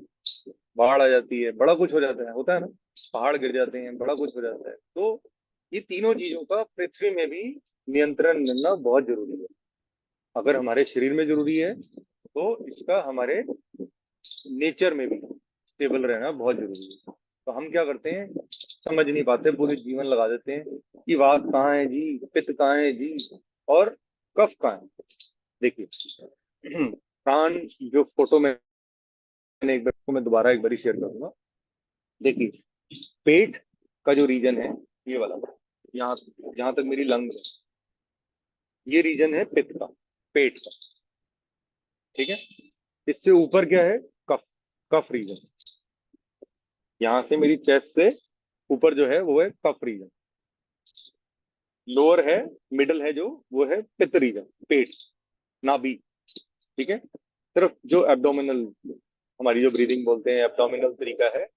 बाढ़ आ जाती है, बड़ा कुछ हो जाता है, होता है ना। पहाड़ गिर जाते हैं, बड़ा कुछ हो जाता है। तो ये तीनों चीजों का पृथ्वी में भी नियंत्रण मिलना बहुत जरूरी है। अगर हमारे शरीर में जरूरी है तो इसका हमारे नेचर में भी स्टेबल रहना बहुत जरूरी है। तो हम क्या करते हैं, समझ नहीं पाते, पूरे जीवन लगा देते हैं कि वात कहाँ है जी, पित्त कहाँ है जी, और कफ कहाँ है। देखिए प्राण, जो फोटो मैंने एक बार को मैं दोबारा एक बार शेयर करूंगा। देखिए पेट का जो रीजन है, ये वाला, यहाँ जहां तक मेरी लंग है, ये रीजन है पित्त का, पेट का। ठीक है, इससे ऊपर क्या है, कफ, कफ रीजन। यहाँ से मेरी चेस्ट से ऊपर जो है वो है कफ रीजन। लोअर है, मिडल है जो, वो है पित्त रीजन, पेट, नाभि। ठीक है, सिर्फ जो एब्डोमिनल, हमारी जो ब्रीदिंग बोलते हैं एब्डोमिनल तरीका है।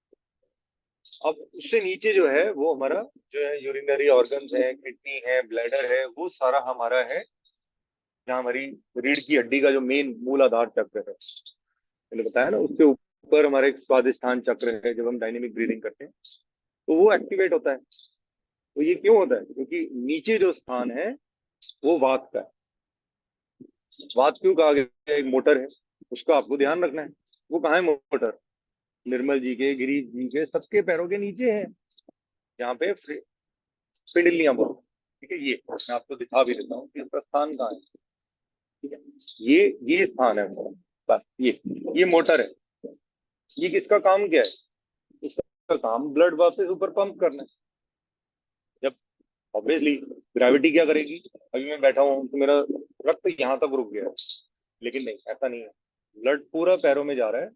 अब उससे नीचे जो है वो हमारा जो है यूरिनरी ऑर्गन्स है, किडनी है, ब्लैडर है, वो सारा हमारा है। जहाँ हमारी रीढ़ की हड्डी का जो मेन मूल आधार चक्र है, मैंने बताया ना, उससे ऊपर हमारा एक स्वादिष्ठान चक्र है। जब हम डायनेमिक ब्रीदिंग करते हैं तो वो एक्टिवेट होता है। तो ये क्यों होता है? क्योंकि नीचे जो स्थान है वो वात का है। वात क्यों कहा गया? एक मोटर है, उसका आपको ध्यान रखना है। वो कहाँ है मोटर? निर्मल जी के, गिरीश जी के, सबके पैरों के नीचे है, जहाँ पे पिंडलियां बोलते हैं। ठीक है, ये मैं आपको दिखा भी देता हूँ कि इसका स्थान कहाँ है। ठीक है, ये स्थान है उसका। बस ये मोटर है। ये किसका काम क्या है? इसका काम ब्लड वापस ऊपर पंप करना है। जब ऑब्वियसली ग्रेविटी क्या करेगी, अभी मैं बैठा हूँ तो मेरा रक्त यहाँ तक रुक गया है, लेकिन नहीं, ऐसा नहीं है। ब्लड पूरा पैरों में जा रहा है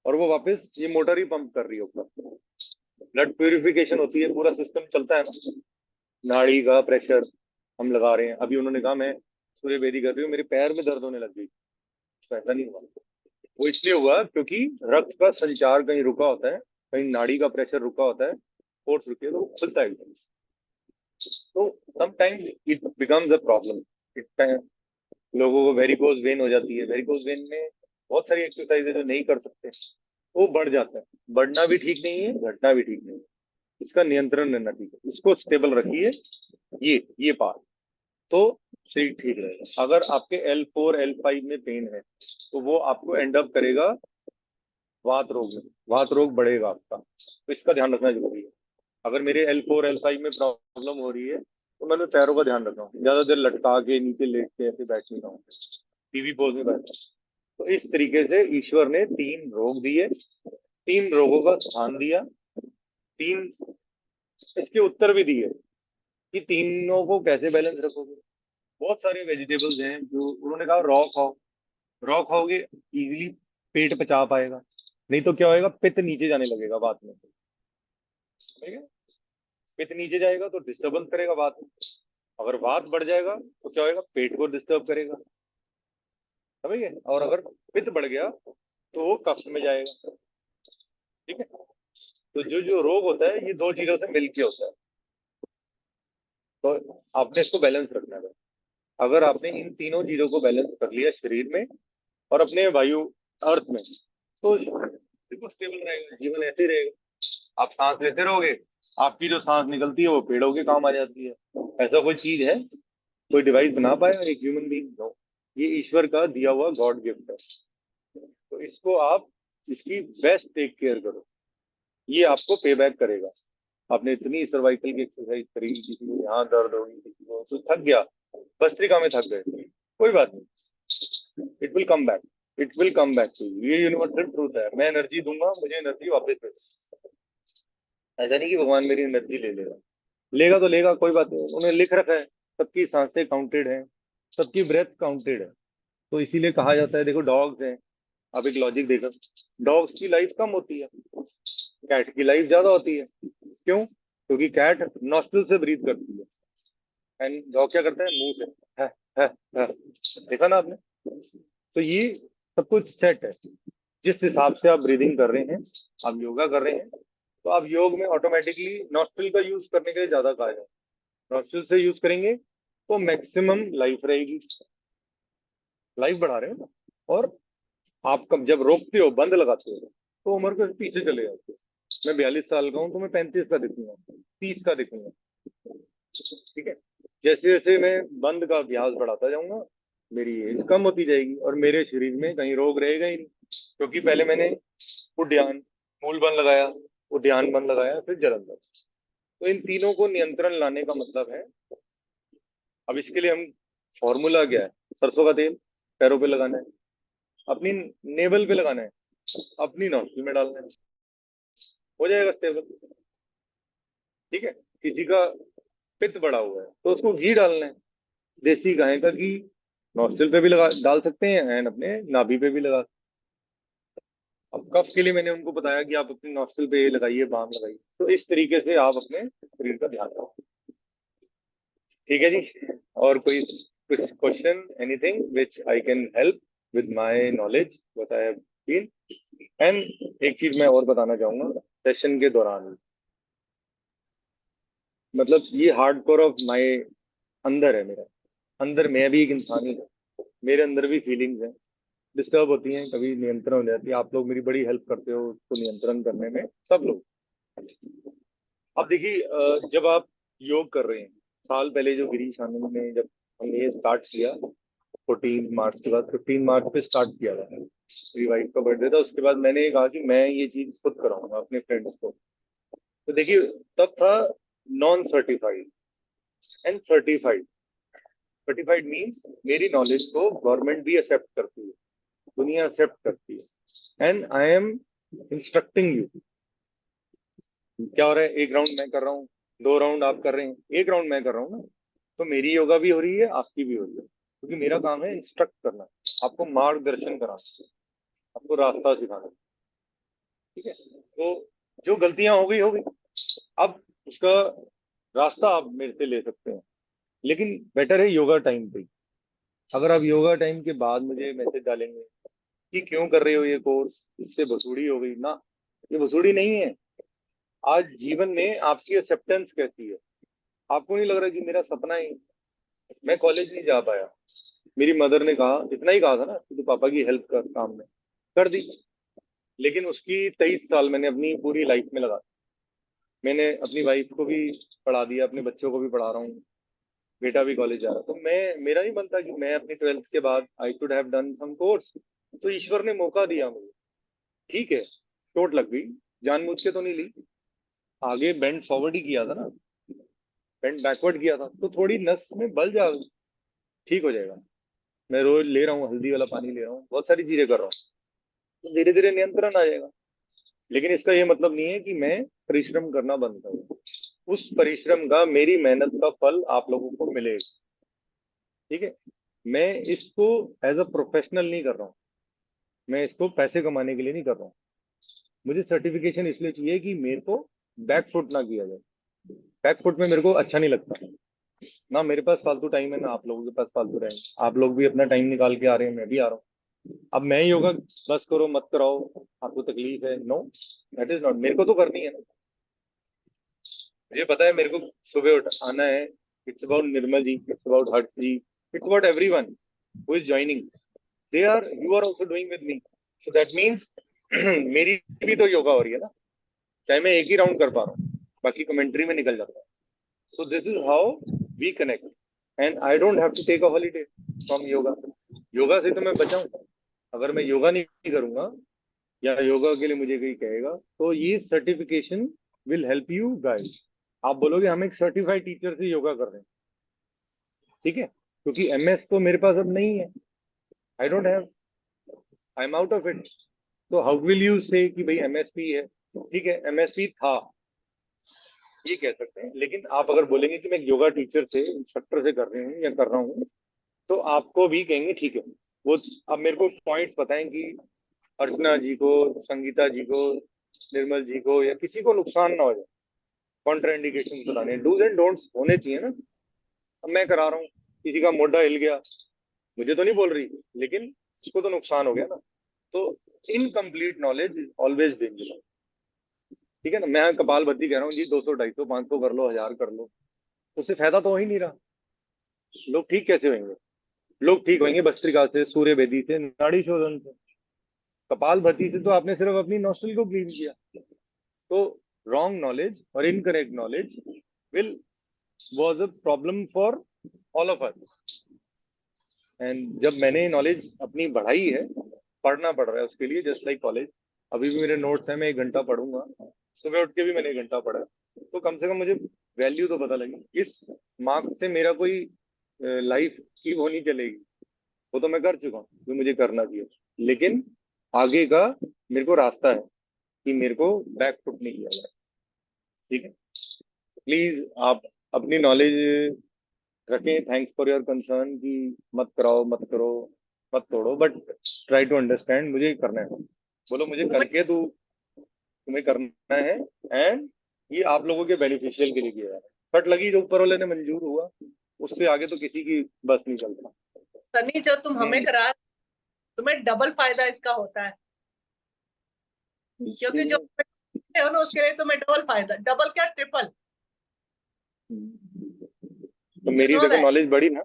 और वो वापस ये मोटर ही पंप कर रही है ऊपर। ब्लड प्यूरिफिकेशन होती है, पूरा सिस्टम चलता है ना। नाड़ी का प्रेशर हम लगा रहे हैं, अभी उन्होंने कहा मैं सूर्य बेदी कर रही हूँ, मेरे पैर में दर्द होने लग गई, तो ऐसा नहीं हुआ। वो इसलिए हुआ क्योंकि रक्त का संचार कहीं रुका होता है, कहीं नाड़ी का प्रेशर रुका होता है, फोर्स रुकी है तो वो खुलता है एकदम। तो sometimes it becomes a problem. It, लोगों को वेरिकोज वेन हो जाती है। वेरिकोज वेन में बहुत सारी एक्सरसाइज है जो नहीं कर सकते, वो बढ़ जाता है। बढ़ना भी ठीक नहीं है, घटना भी ठीक नहीं है। इसका नियंत्रण रहना ठीक है, इसको स्टेबल रखिए। ये पार्ट तो शरीर ठीक रहेगा। अगर आपके L4 L5 में पेन है तो वो आपको एंड अप करेगा वात रोग में, वात रोग बढ़ेगा आपका। तो इसका ध्यान रखना जरूरी है। अगर मेरे L4 L5 में प्रॉब्लम हो रही है तो मैं पैरों का ध्यान रख रहा हूँ, ज्यादा देर लटका के नीचे लेट के ऐसे बैठ नहीं रहा हूँ, टीवी पोज में बैठा। तो इस तरीके से ईश्वर ने 3 रोग दिए, 3 रोगों का स्थान दिया, 3 इसके उत्तर भी दिए कि तीनों को कैसे बैलेंस रखोगे। बहुत सारे वेजिटेबल्स हैं जो उन्होंने कहा रॉ खाओ। रॉ खाओगे इजीली पेट पचा पाएगा, नहीं तो क्या होएगा, पित्त नीचे जाने लगेगा बात में। ठीक है, पित्त नीचे जाएगा तो डिस्टर्बेंस करेगा बात में। अगर वात बढ़ जाएगा तो क्या होएगा, पेट को डिस्टर्ब करेगा। समझ गए? और अगर पित्त बढ़ गया तो वो कफ में जाएगा। ठीक है, तो जो जो रोग होता है ये 2 चीजों से मिलके होता है। तो आपने इसको बैलेंस रखना है। अगर आपने इन तीनों चीजों को बैलेंस कर लिया शरीर में और अपने वायु अर्थ में, तो बिल्कुल स्टेबल रहेगा, जीवन ऐसे ही रहेगा। आप सांस लेते रहोगे, आपकी जो सांस निकलती है वो पेड़ों के काम आ जाती है। ऐसा कोई चीज है, कोई डिवाइस बना पाया एक ह्यूमन बीइंग? नो, ये ईश्वर का दिया हुआ गॉड गिफ्ट है। तो इसको आप, इसकी बेस्ट टेक केयर करो, ये आपको पे बैक करेगा। आपने इतनी सर्वाइकल की एक्सरसाइज करी, किसी को यहाँ दर्द होगी, किसी को तो थक गया, भस्त्रिका में थक गए, कोई बात नहीं, it will come back, it will come back to you. ये यूनिवर्सल ट्रूथ है। मैं एनर्जी दूंगा, मुझे एनर्जी वापस मिलेगी। ऐसा नहीं कि भगवान मेरी एनर्जी ले लेगा, लेगा तो लेगा, कोई बात नहीं, उन्हें लिख रखा है, सबकी सांसें काउंटेड हैं, सबकी ब्रेथ काउंटेड है। तो इसीलिए कहा जाता है, देखो डॉग्स हैं, आप एक लॉजिक देखो, डॉग्स की लाइफ कम होती है, कैट की लाइफ ज्यादा होती है। क्यों? क्योंकि कैट नॉस्ट्रिल से ब्रीथ करती है एंड डॉग क्या करता है, मुंह से। है, है। देखा ना आपने? तो ये सब कुछ सेट है। जिस हिसाब से आप ब्रीदिंग कर रहे हैं, आप योगा कर रहे हैं, तो आप योग में ऑटोमेटिकली नॉस्ट्रिल का यूज करने के लिए ज्यादा कहा जाए। नॉस्ट्रिल से यूज करेंगे तो मैक्सिमम लाइफ रहेगी, लाइफ बढ़ा रहे हो ना। और आप कब जब रोकते हो, बंद लगाते हो, तो उम्र के पीछे चले जाते हो। मैं 42 साल का हूँ तो मैं 35 का दिखूंगा, 30 का दिखूंगा। ठीक है, जैसे जैसे मैं बंद का अभ्यास बढ़ाता जाऊंगा, मेरी एज कम होती जाएगी और मेरे शरीर में कहीं रोग रहेगा ही नहीं। क्योंकि पहले मैंने उद्यान मूल बन लगाया, उद्यान बन लगाया, फिर जलंधर। तो इन तीनों को नियंत्रण लाने का मतलब है, अब इसके लिए हम फॉर्मूला क्या है, सरसों का तेल पैरों पे लगाना है, अपनी नेवल पे लगाना है, अपनी नौकरी में डालना है, हो जाएगा स्टेबल। ठीक है, किसी का पित्त बढ़ा हुआ है तो उसको घी डालना है, देसी गाय का घी, नॉस्ट्रिल पे भी लगा डाल सकते हैं एंड अपने नाभि पे भी लगा सकते हैं। अब कफ के लिए मैंने उनको बताया कि आप अपनी नॉस्ट्रिल पे ये लगाइए, बाम लगाइए। तो इस तरीके से आप अपने शरीर का ध्यान रखो। ठीक है जी, और कोई कुछ question, anything which I can help with my knowledge what I have been. And एक चीज मैं और बताना चाहूंगा सेशन के दौरान, मतलब ये हार्डकोर ऑफ माय अंदर है, मेरा अंदर मैं भी एक इंसान ही हूँ, मेरे अंदर भी फीलिंग्स हैं, डिस्टर्ब होती हैं, कभी नियंत्रण हो जाती है। आप लोग मेरी बड़ी हेल्प करते हो उसको नियंत्रण करने में, सब लोग। अब देखिए, जब आप योग कर रहे हैं, साल पहले जो गिरीश आनंद ने जब हमने ये स्टार्ट किया, 14 मार्च के बाद, 15 मार्च पे स्टार्ट किया था, मेरी वाइफ का बर्थडे था, उसके बाद मैंने कहा कि मैं ये चीज खुद कराऊंगा अपने फ्रेंड्स को। तो देखिए, तब था non certified and certified. Certified means मेरी नॉलेज को गवर्नमेंट भी एक्सेप्ट करती है, दुनिया एक्सेप्ट करती है, and I am instructing you. क्या हो रहा है, एक राउंड मैं कर रहा हूँ, 2 राउंड आप कर रहे हैं, एक राउंड मैं कर रहा हूँ ना, तो मेरी योगा भी हो रही है, आपकी भी हो रही है, क्योंकि मेरा काम है इंस्ट्रक्ट करना, आपको मार्गदर्शन कराना, आपको रास्ता सिखाना। ठीक है, तो जो गलतियां हो गई, अब उसका रास्ता आप मेरे से ले सकते हैं, लेकिन बेटर है योगा टाइम पे। अगर आप योगा टाइम के बाद मुझे मैसेज डालेंगे कि क्यों कर रहे हो ये कोर्स, इससे वसूड़ी हो गई ना, ये वसूड़ी नहीं है। आज जीवन में आपकी एक्सेप्टेंस कैसी है? आपको नहीं लग रहा कि मेरा सपना ही, मैं कॉलेज नहीं जा पाया, मेरी मदर ने कहा, इतना ही कहा था ना कि तू पापा की हेल्प कर, काम में कर दी, लेकिन उसकी 23 साल मैंने अपनी पूरी लाइफ में लगा। मैंने अपनी वाइफ को भी पढ़ा दिया, अपने बच्चों को भी पढ़ा रहा हूँ, बेटा भी कॉलेज जा रहा है। तो मैं, मेरा नहीं बनता कि मैं अपनी 12th के बाद I should have done some course. तो ईश्वर ने मौका दिया मुझे, ठीक है, चोट लग गई, जानबूझ के तो नहीं ली, आगे बेंड फॉरवर्ड ही किया था ना, बेंड बैकवर्ड किया था, तो थोड़ी नस में बल जा, ठीक हो जाएगा। मैं रोज ले रहा हूँ, हल्दी वाला पानी ले रहा हूँ, बहुत सारी चीजें कर रहा हूँ, तो धीरे धीरे नियंत्रण आ जाएगा। लेकिन इसका ये मतलब नहीं है कि मैं परिश्रम करना बंद करूँ, उस परिश्रम का, मेरी मेहनत का फल आप लोगों को मिलेगा। ठीक है, मैं इसको एज अ प्रोफेशनल नहीं कर रहा हूँ, मैं इसको पैसे कमाने के लिए नहीं कर रहा हूँ। मुझे सर्टिफिकेशन इसलिए चाहिए कि मेरे को बैकफुट ना किया जाए, बैकफुट में मेरे को अच्छा नहीं लगता ना, मेरे पास फालतू टाइम है ना आप लोगों के पास फालतू टाइम। आप लोग भी अपना टाइम निकाल के आ रहे हैं, मैं भी आ रहा हूँ। अब मैं योगा बस करो मत कराओ, आपको तकलीफ है, नो, दैट इज नॉट, मेरे को तो करनी है ना। मुझे पता है मेरे को सुबह उठ आना है, it's about Nirmal ji, it's about Harsh ji, it's about everyone who is joining, they are, you are also doing with me, so that means मेरी भी तो योगा हो रही है ना, चाहे मैं एक ही राउंड कर पा रहा हूँ, बाकी कमेंट्री में निकल जाता है। So this is how we connect, and I don't have to take a holiday from yoga. Yoga से तो मैं बचाऊं, अगर मैं योगा नहीं करूंगा या योगा के लिए मुझे कोई कहेगा, तो ये certification will help you guide. आप बोलोगे हम एक सर्टिफाइड टीचर से योगा कर रहे हैं, ठीक है, क्योंकि एमएस तो मेरे पास अब नहीं है, आई don't have, I am out of it. तो हाउ विल यू से कि भाई एमएसपी है, ठीक है एमएसपी था, ये कह सकते हैं, लेकिन आप अगर बोलेंगे कि मैं योगा टीचर से इंस्ट्रक्टर से कर रही हूँ या कर रहा हूँ, तो आपको भी कहेंगे ठीक है। वो अब मेरे को पॉइंट्स बताएं कि अर्चना जी को, संगीता जी को, निर्मल जी को या किसी को नुकसान ना हो जाए, कॉन्ट्राइंडिकेशन बताने, डूज एंड डोंट्स होने चाहिए ना। अब मैं करा रहा हूँ, किसी का मोढा हिल गया, मुझे तो नहीं बोल रही, लेकिन उसको तो नुकसान हो गया ना। तो incomplete knowledge is always dangerous, ठीक है ना। मैं कपाल भत्ती कह रहा हूँ जी, 200 250 500 कर लो, 1000 कर लो, उससे फायदा तो हो ही नहीं रहा। लोग ठीक कैसे होंगे? लोग ठीक होंगे भस्त्रिका से, सूर्य बेदी से, नाड़ी शोधन से। कपाल भत्ती से तो आपने सिर्फ अपनी नॉस्ट्रल को क्लीन किया। तो रॉन्ग नॉलेज और incorrect knowledge will was a problem for all of us. And जब मैंने नॉलेज अपनी बढ़ाई है, पढ़ना पड़ रहा है उसके लिए, जस्ट लाइक कॉलेज। अभी भी मेरे नोट्स हैं, मैं 1 घंटा पढ़ूंगा, सुबह उठ के भी मैंने 1 घंटा पढ़ा, तो कम से कम मुझे वैल्यू तो पता लगी। इस मार्क्स से मेरा कोई लाइफ की वो नहीं चलेगी, वो तो मैं कर चुका हूँ जो मुझे करना चाहिए, लेकिन आगे का मेरे को रास्ता है कि मेरे को बैक फुट नहीं किया जाए, ठीक है। प्लीज आप अपनी नॉलेज रखें, थैंक्स फॉर योर कंसर्न कि मत कराओ, मत करो, मत तोड़ो, बट ट्राई टू अंडरस्टैंड, मुझे करना है। बोलो मुझे करके तू, तुम्हें करना है, एंड ये आप लोगों के बेनिफिशियल के लिए किया है। फट लगी जो ऊपर वाले ने मंजूर हुआ, उससे आगे तो किसी की बस नहीं चलता। सनी, जो तुम हमें हम्म, करा, तुम्हें डबल फायदा इसका होता है, क्योंकि जो हो ना उसके लिए तुम्हें डबल फायदा, डबल क्या ट्रिपल। तो मेरी नो देखो दैट। नॉलेज बढ़ी ना।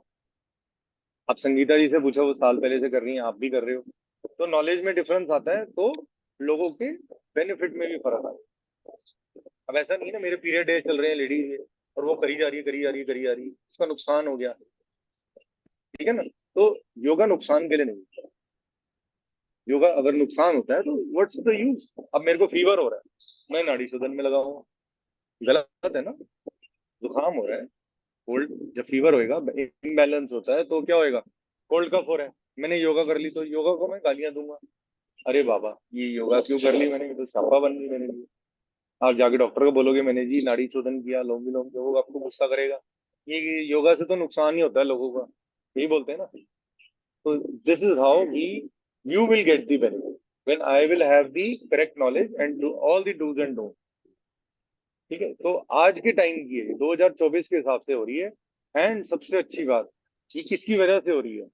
आप संगीता जी से पूछो, वो साल पहले से कर रही हैं, आप भी कर रहे हो, तो नॉलेज में डिफरेंस आता है, तो लोगों के बेनिफिट में भी फर्क आता है। अब ऐसा नहीं ना मेरे पीरियड डे चल रहे हैं लेडीज, और वो करी जा रही है, करी जा रही है, करी जा रही है, उसका नुकसान हो गया, ठीक है ना। तो योगा नुकसान के लिए नहीं, योगा अगर नुकसान होता है तो व्हाट्स द यूज। अब मेरे को फीवर हो रहा है, मैं नाड़ी शोधन में लगा हूँ, गलत है ना। जुकाम हो रहा है, कोल्ड, जब फीवर होएगा, इम्बैलेंस होता है तो क्या होएगा, कोल्ड कफ हो रहा है, मैंने योगा कर ली, तो योगा को मैं गालियां दूंगा, अरे बाबा ये योगा क्यों कर ली मैंने, ये तो सापा बन गई मैंने ली। आप जाके डॉक्टर को बोलोगे मैंने जी नाड़ी शोधन किया, लोम विलोम किया, वो आपको गुस्सा करेगा। ये योगा से तो नुकसान ही होता है लोगों का, यही बोलते हैं ना। तो this is how we you will get the benefit when I will have the correct knowledge and do all the dos and don't, ठीक है। तो आज के टाइम की है, 2024 के हिसाब से हो रही है। एंड सबसे अच्छी बात, ये किसकी वजह से हो रही है,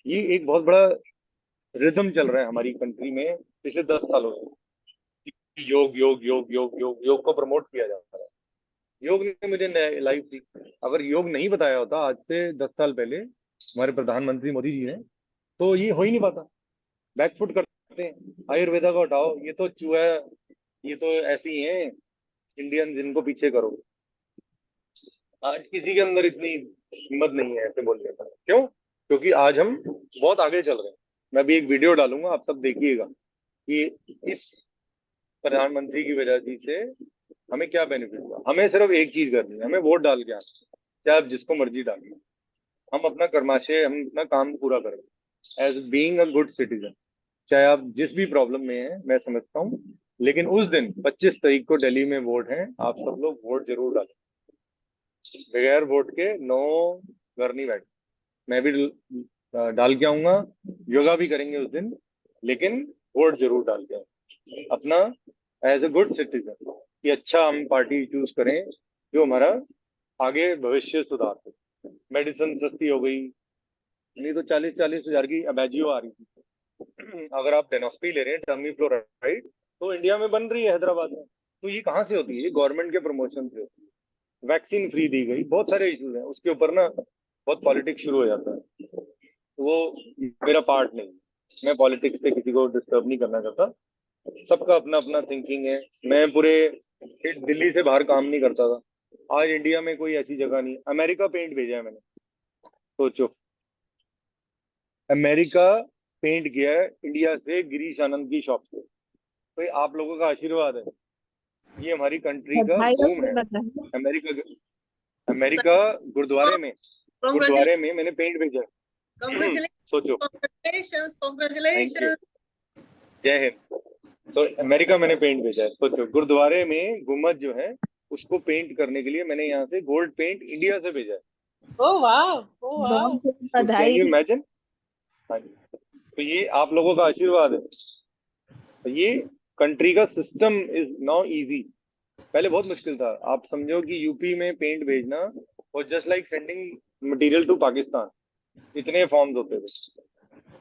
ये एक बहुत बड़ा रिदम चल रहा है हमारी कंट्री में पिछले 10 सालों से, योग योग योग योग योग योग को प्रमोट किया जाता है। योग ने मुझे लाइफ दी। अगर योग नहीं बताया होता आज से 10 साल पहले हमारे प्रधानमंत्री मोदी जी ने, तो ये हो ही नहीं पाता। बैकफुट करते हैं, आयुर्वेदा को हटाओ, ये तो चूहा, ये तो ऐसे ही है इंडियन, जिनको पीछे करो। आज किसी के अंदर इतनी हिम्मत नहीं है ऐसे बोलने का, क्यों? क्योंकि आज हम बहुत आगे चल रहे हैं। मैं भी एक वीडियो डालूंगा, आप सब देखिएगा कि इस प्रधानमंत्री की वजह से हमें क्या बेनिफिट हुआ। हमें सिर्फ एक चीज करनी है, हमें वोट डाल के आना है। चाहे आप जिसको मर्जी डालिए, हम अपना कर्माशय, हम अपना काम पूरा करेंगे as being a good citizen. चाहे आप जिस भी प्रॉब्लम में हैं, मैं समझता हूँ, लेकिन उस दिन 25 तारीख को दिल्ली में वोट है, आप सब लोग वोट जरूर डालें। बगैर वोट के नो, घर नहीं बैठ। मैं भी डाल के आऊंगा, योगा भी करेंगे उस दिन, लेकिन वोट जरूर डाल के आएं। अपना एज ए गुड सिटीजन कि अच्छा हम पार्टी चूज करें जो हमारा आगे भविष्य सुधार सके। मेडिसिन सस्ती हो गई, नहीं तो 40-40 हजार की अबैजियो आ रही थी। अगर आप डेनोस्पी ले रहे हैं, टर्मी फ्लोराइड, तो इंडिया में बन रही है हैदराबाद में। तो ये कहाँ से होती है? ये गवर्नमेंट के प्रमोशन से होती है। वैक्सीन फ्री दी गई, बहुत सारे इश्यूज हैं, उसके ऊपर ना बहुत पॉलिटिक्स शुरू हो जाता है, तो वो मेरा पार्ट नहीं है। मैं पॉलिटिक्स से किसी को डिस्टर्ब नहीं करना चाहता, सबका अपना अपना थिंकिंग है। मैं पूरे दिल्ली से बाहर काम नहीं करता था, आज इंडिया में कोई ऐसी जगह नहीं। अमेरिका पेंट भेजा है मैंने, सोचो, अमेरिका पेंट किया है इंडिया से गिरीश आनंद की शॉप से। तो ये आप लोगों का आशीर्वाद है। ये हमारी कंट्री का बधाई हो बूम है। बताइए। अमेरिका गुरुद्वारे में मैंने पेंट भेजा है। सोचो। Congratulations, thank you, congratulations. जय हिंद। तो अमेरिका मैंने पेंट भेजा है, सोचो। गुरुद्वारे में गुम्बद जो है उसको पेंट करने के लिए मैंने यहाँ से गोल्ड पेंट इंडिया से भेजा है। ओ वाह, ओ वाह। बहुत बहुत कैन बधाई। You imagine? हाँ जी। तो ये आप लोगों का आशीर्वाद है। तो ये कंट्री का सिस्टम इज नाउ इजी। पहले बहुत मुश्किल था। आप समझो कि यूपी में पेंट भेजना और just like sending material to Pakistan. इतने फॉर्म्स होते थे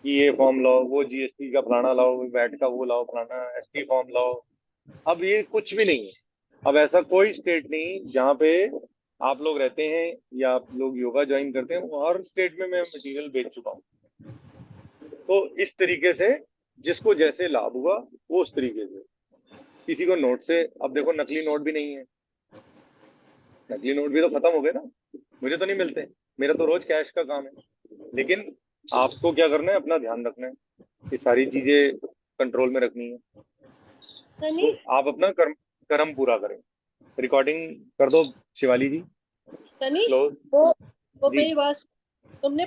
कि ये फॉर्म लाओ, वो जीएसटी का फलाना लाओ, वैट का वो लाओ, फलाना एसटी फॉर्म लाओ। अब ये कुछ भी नहीं है। अब ऐसा कोई स्टेट नहीं जहाँ पे आप लोग रहते हैं या आप लोग योगा ज्वाइन करते हैं, वो हर स्टेट में मैं मटेरियल बेच चुका हूँ। तो इस तरीके से जिसको जैसे लाभ हुआ वो उस तरीके से। किसी को नोट से, अब देखो नकली नोट भी नहीं है, नकली नोट भी तो खत्म हो गए ना। मुझे तो नहीं मिलते, मेरा तो रोज कैश का काम है। लेकिन आपको क्या करना है, अपना ध्यान रखना है, ये सारी चीजें कंट्रोल में रखनी है। सनी, तो आप अपना कर्म पूरा करें। रिकॉर्डिंग कर दो शिवाली जी। सनी, क्लोज वो जी। मेरी बात, तुमने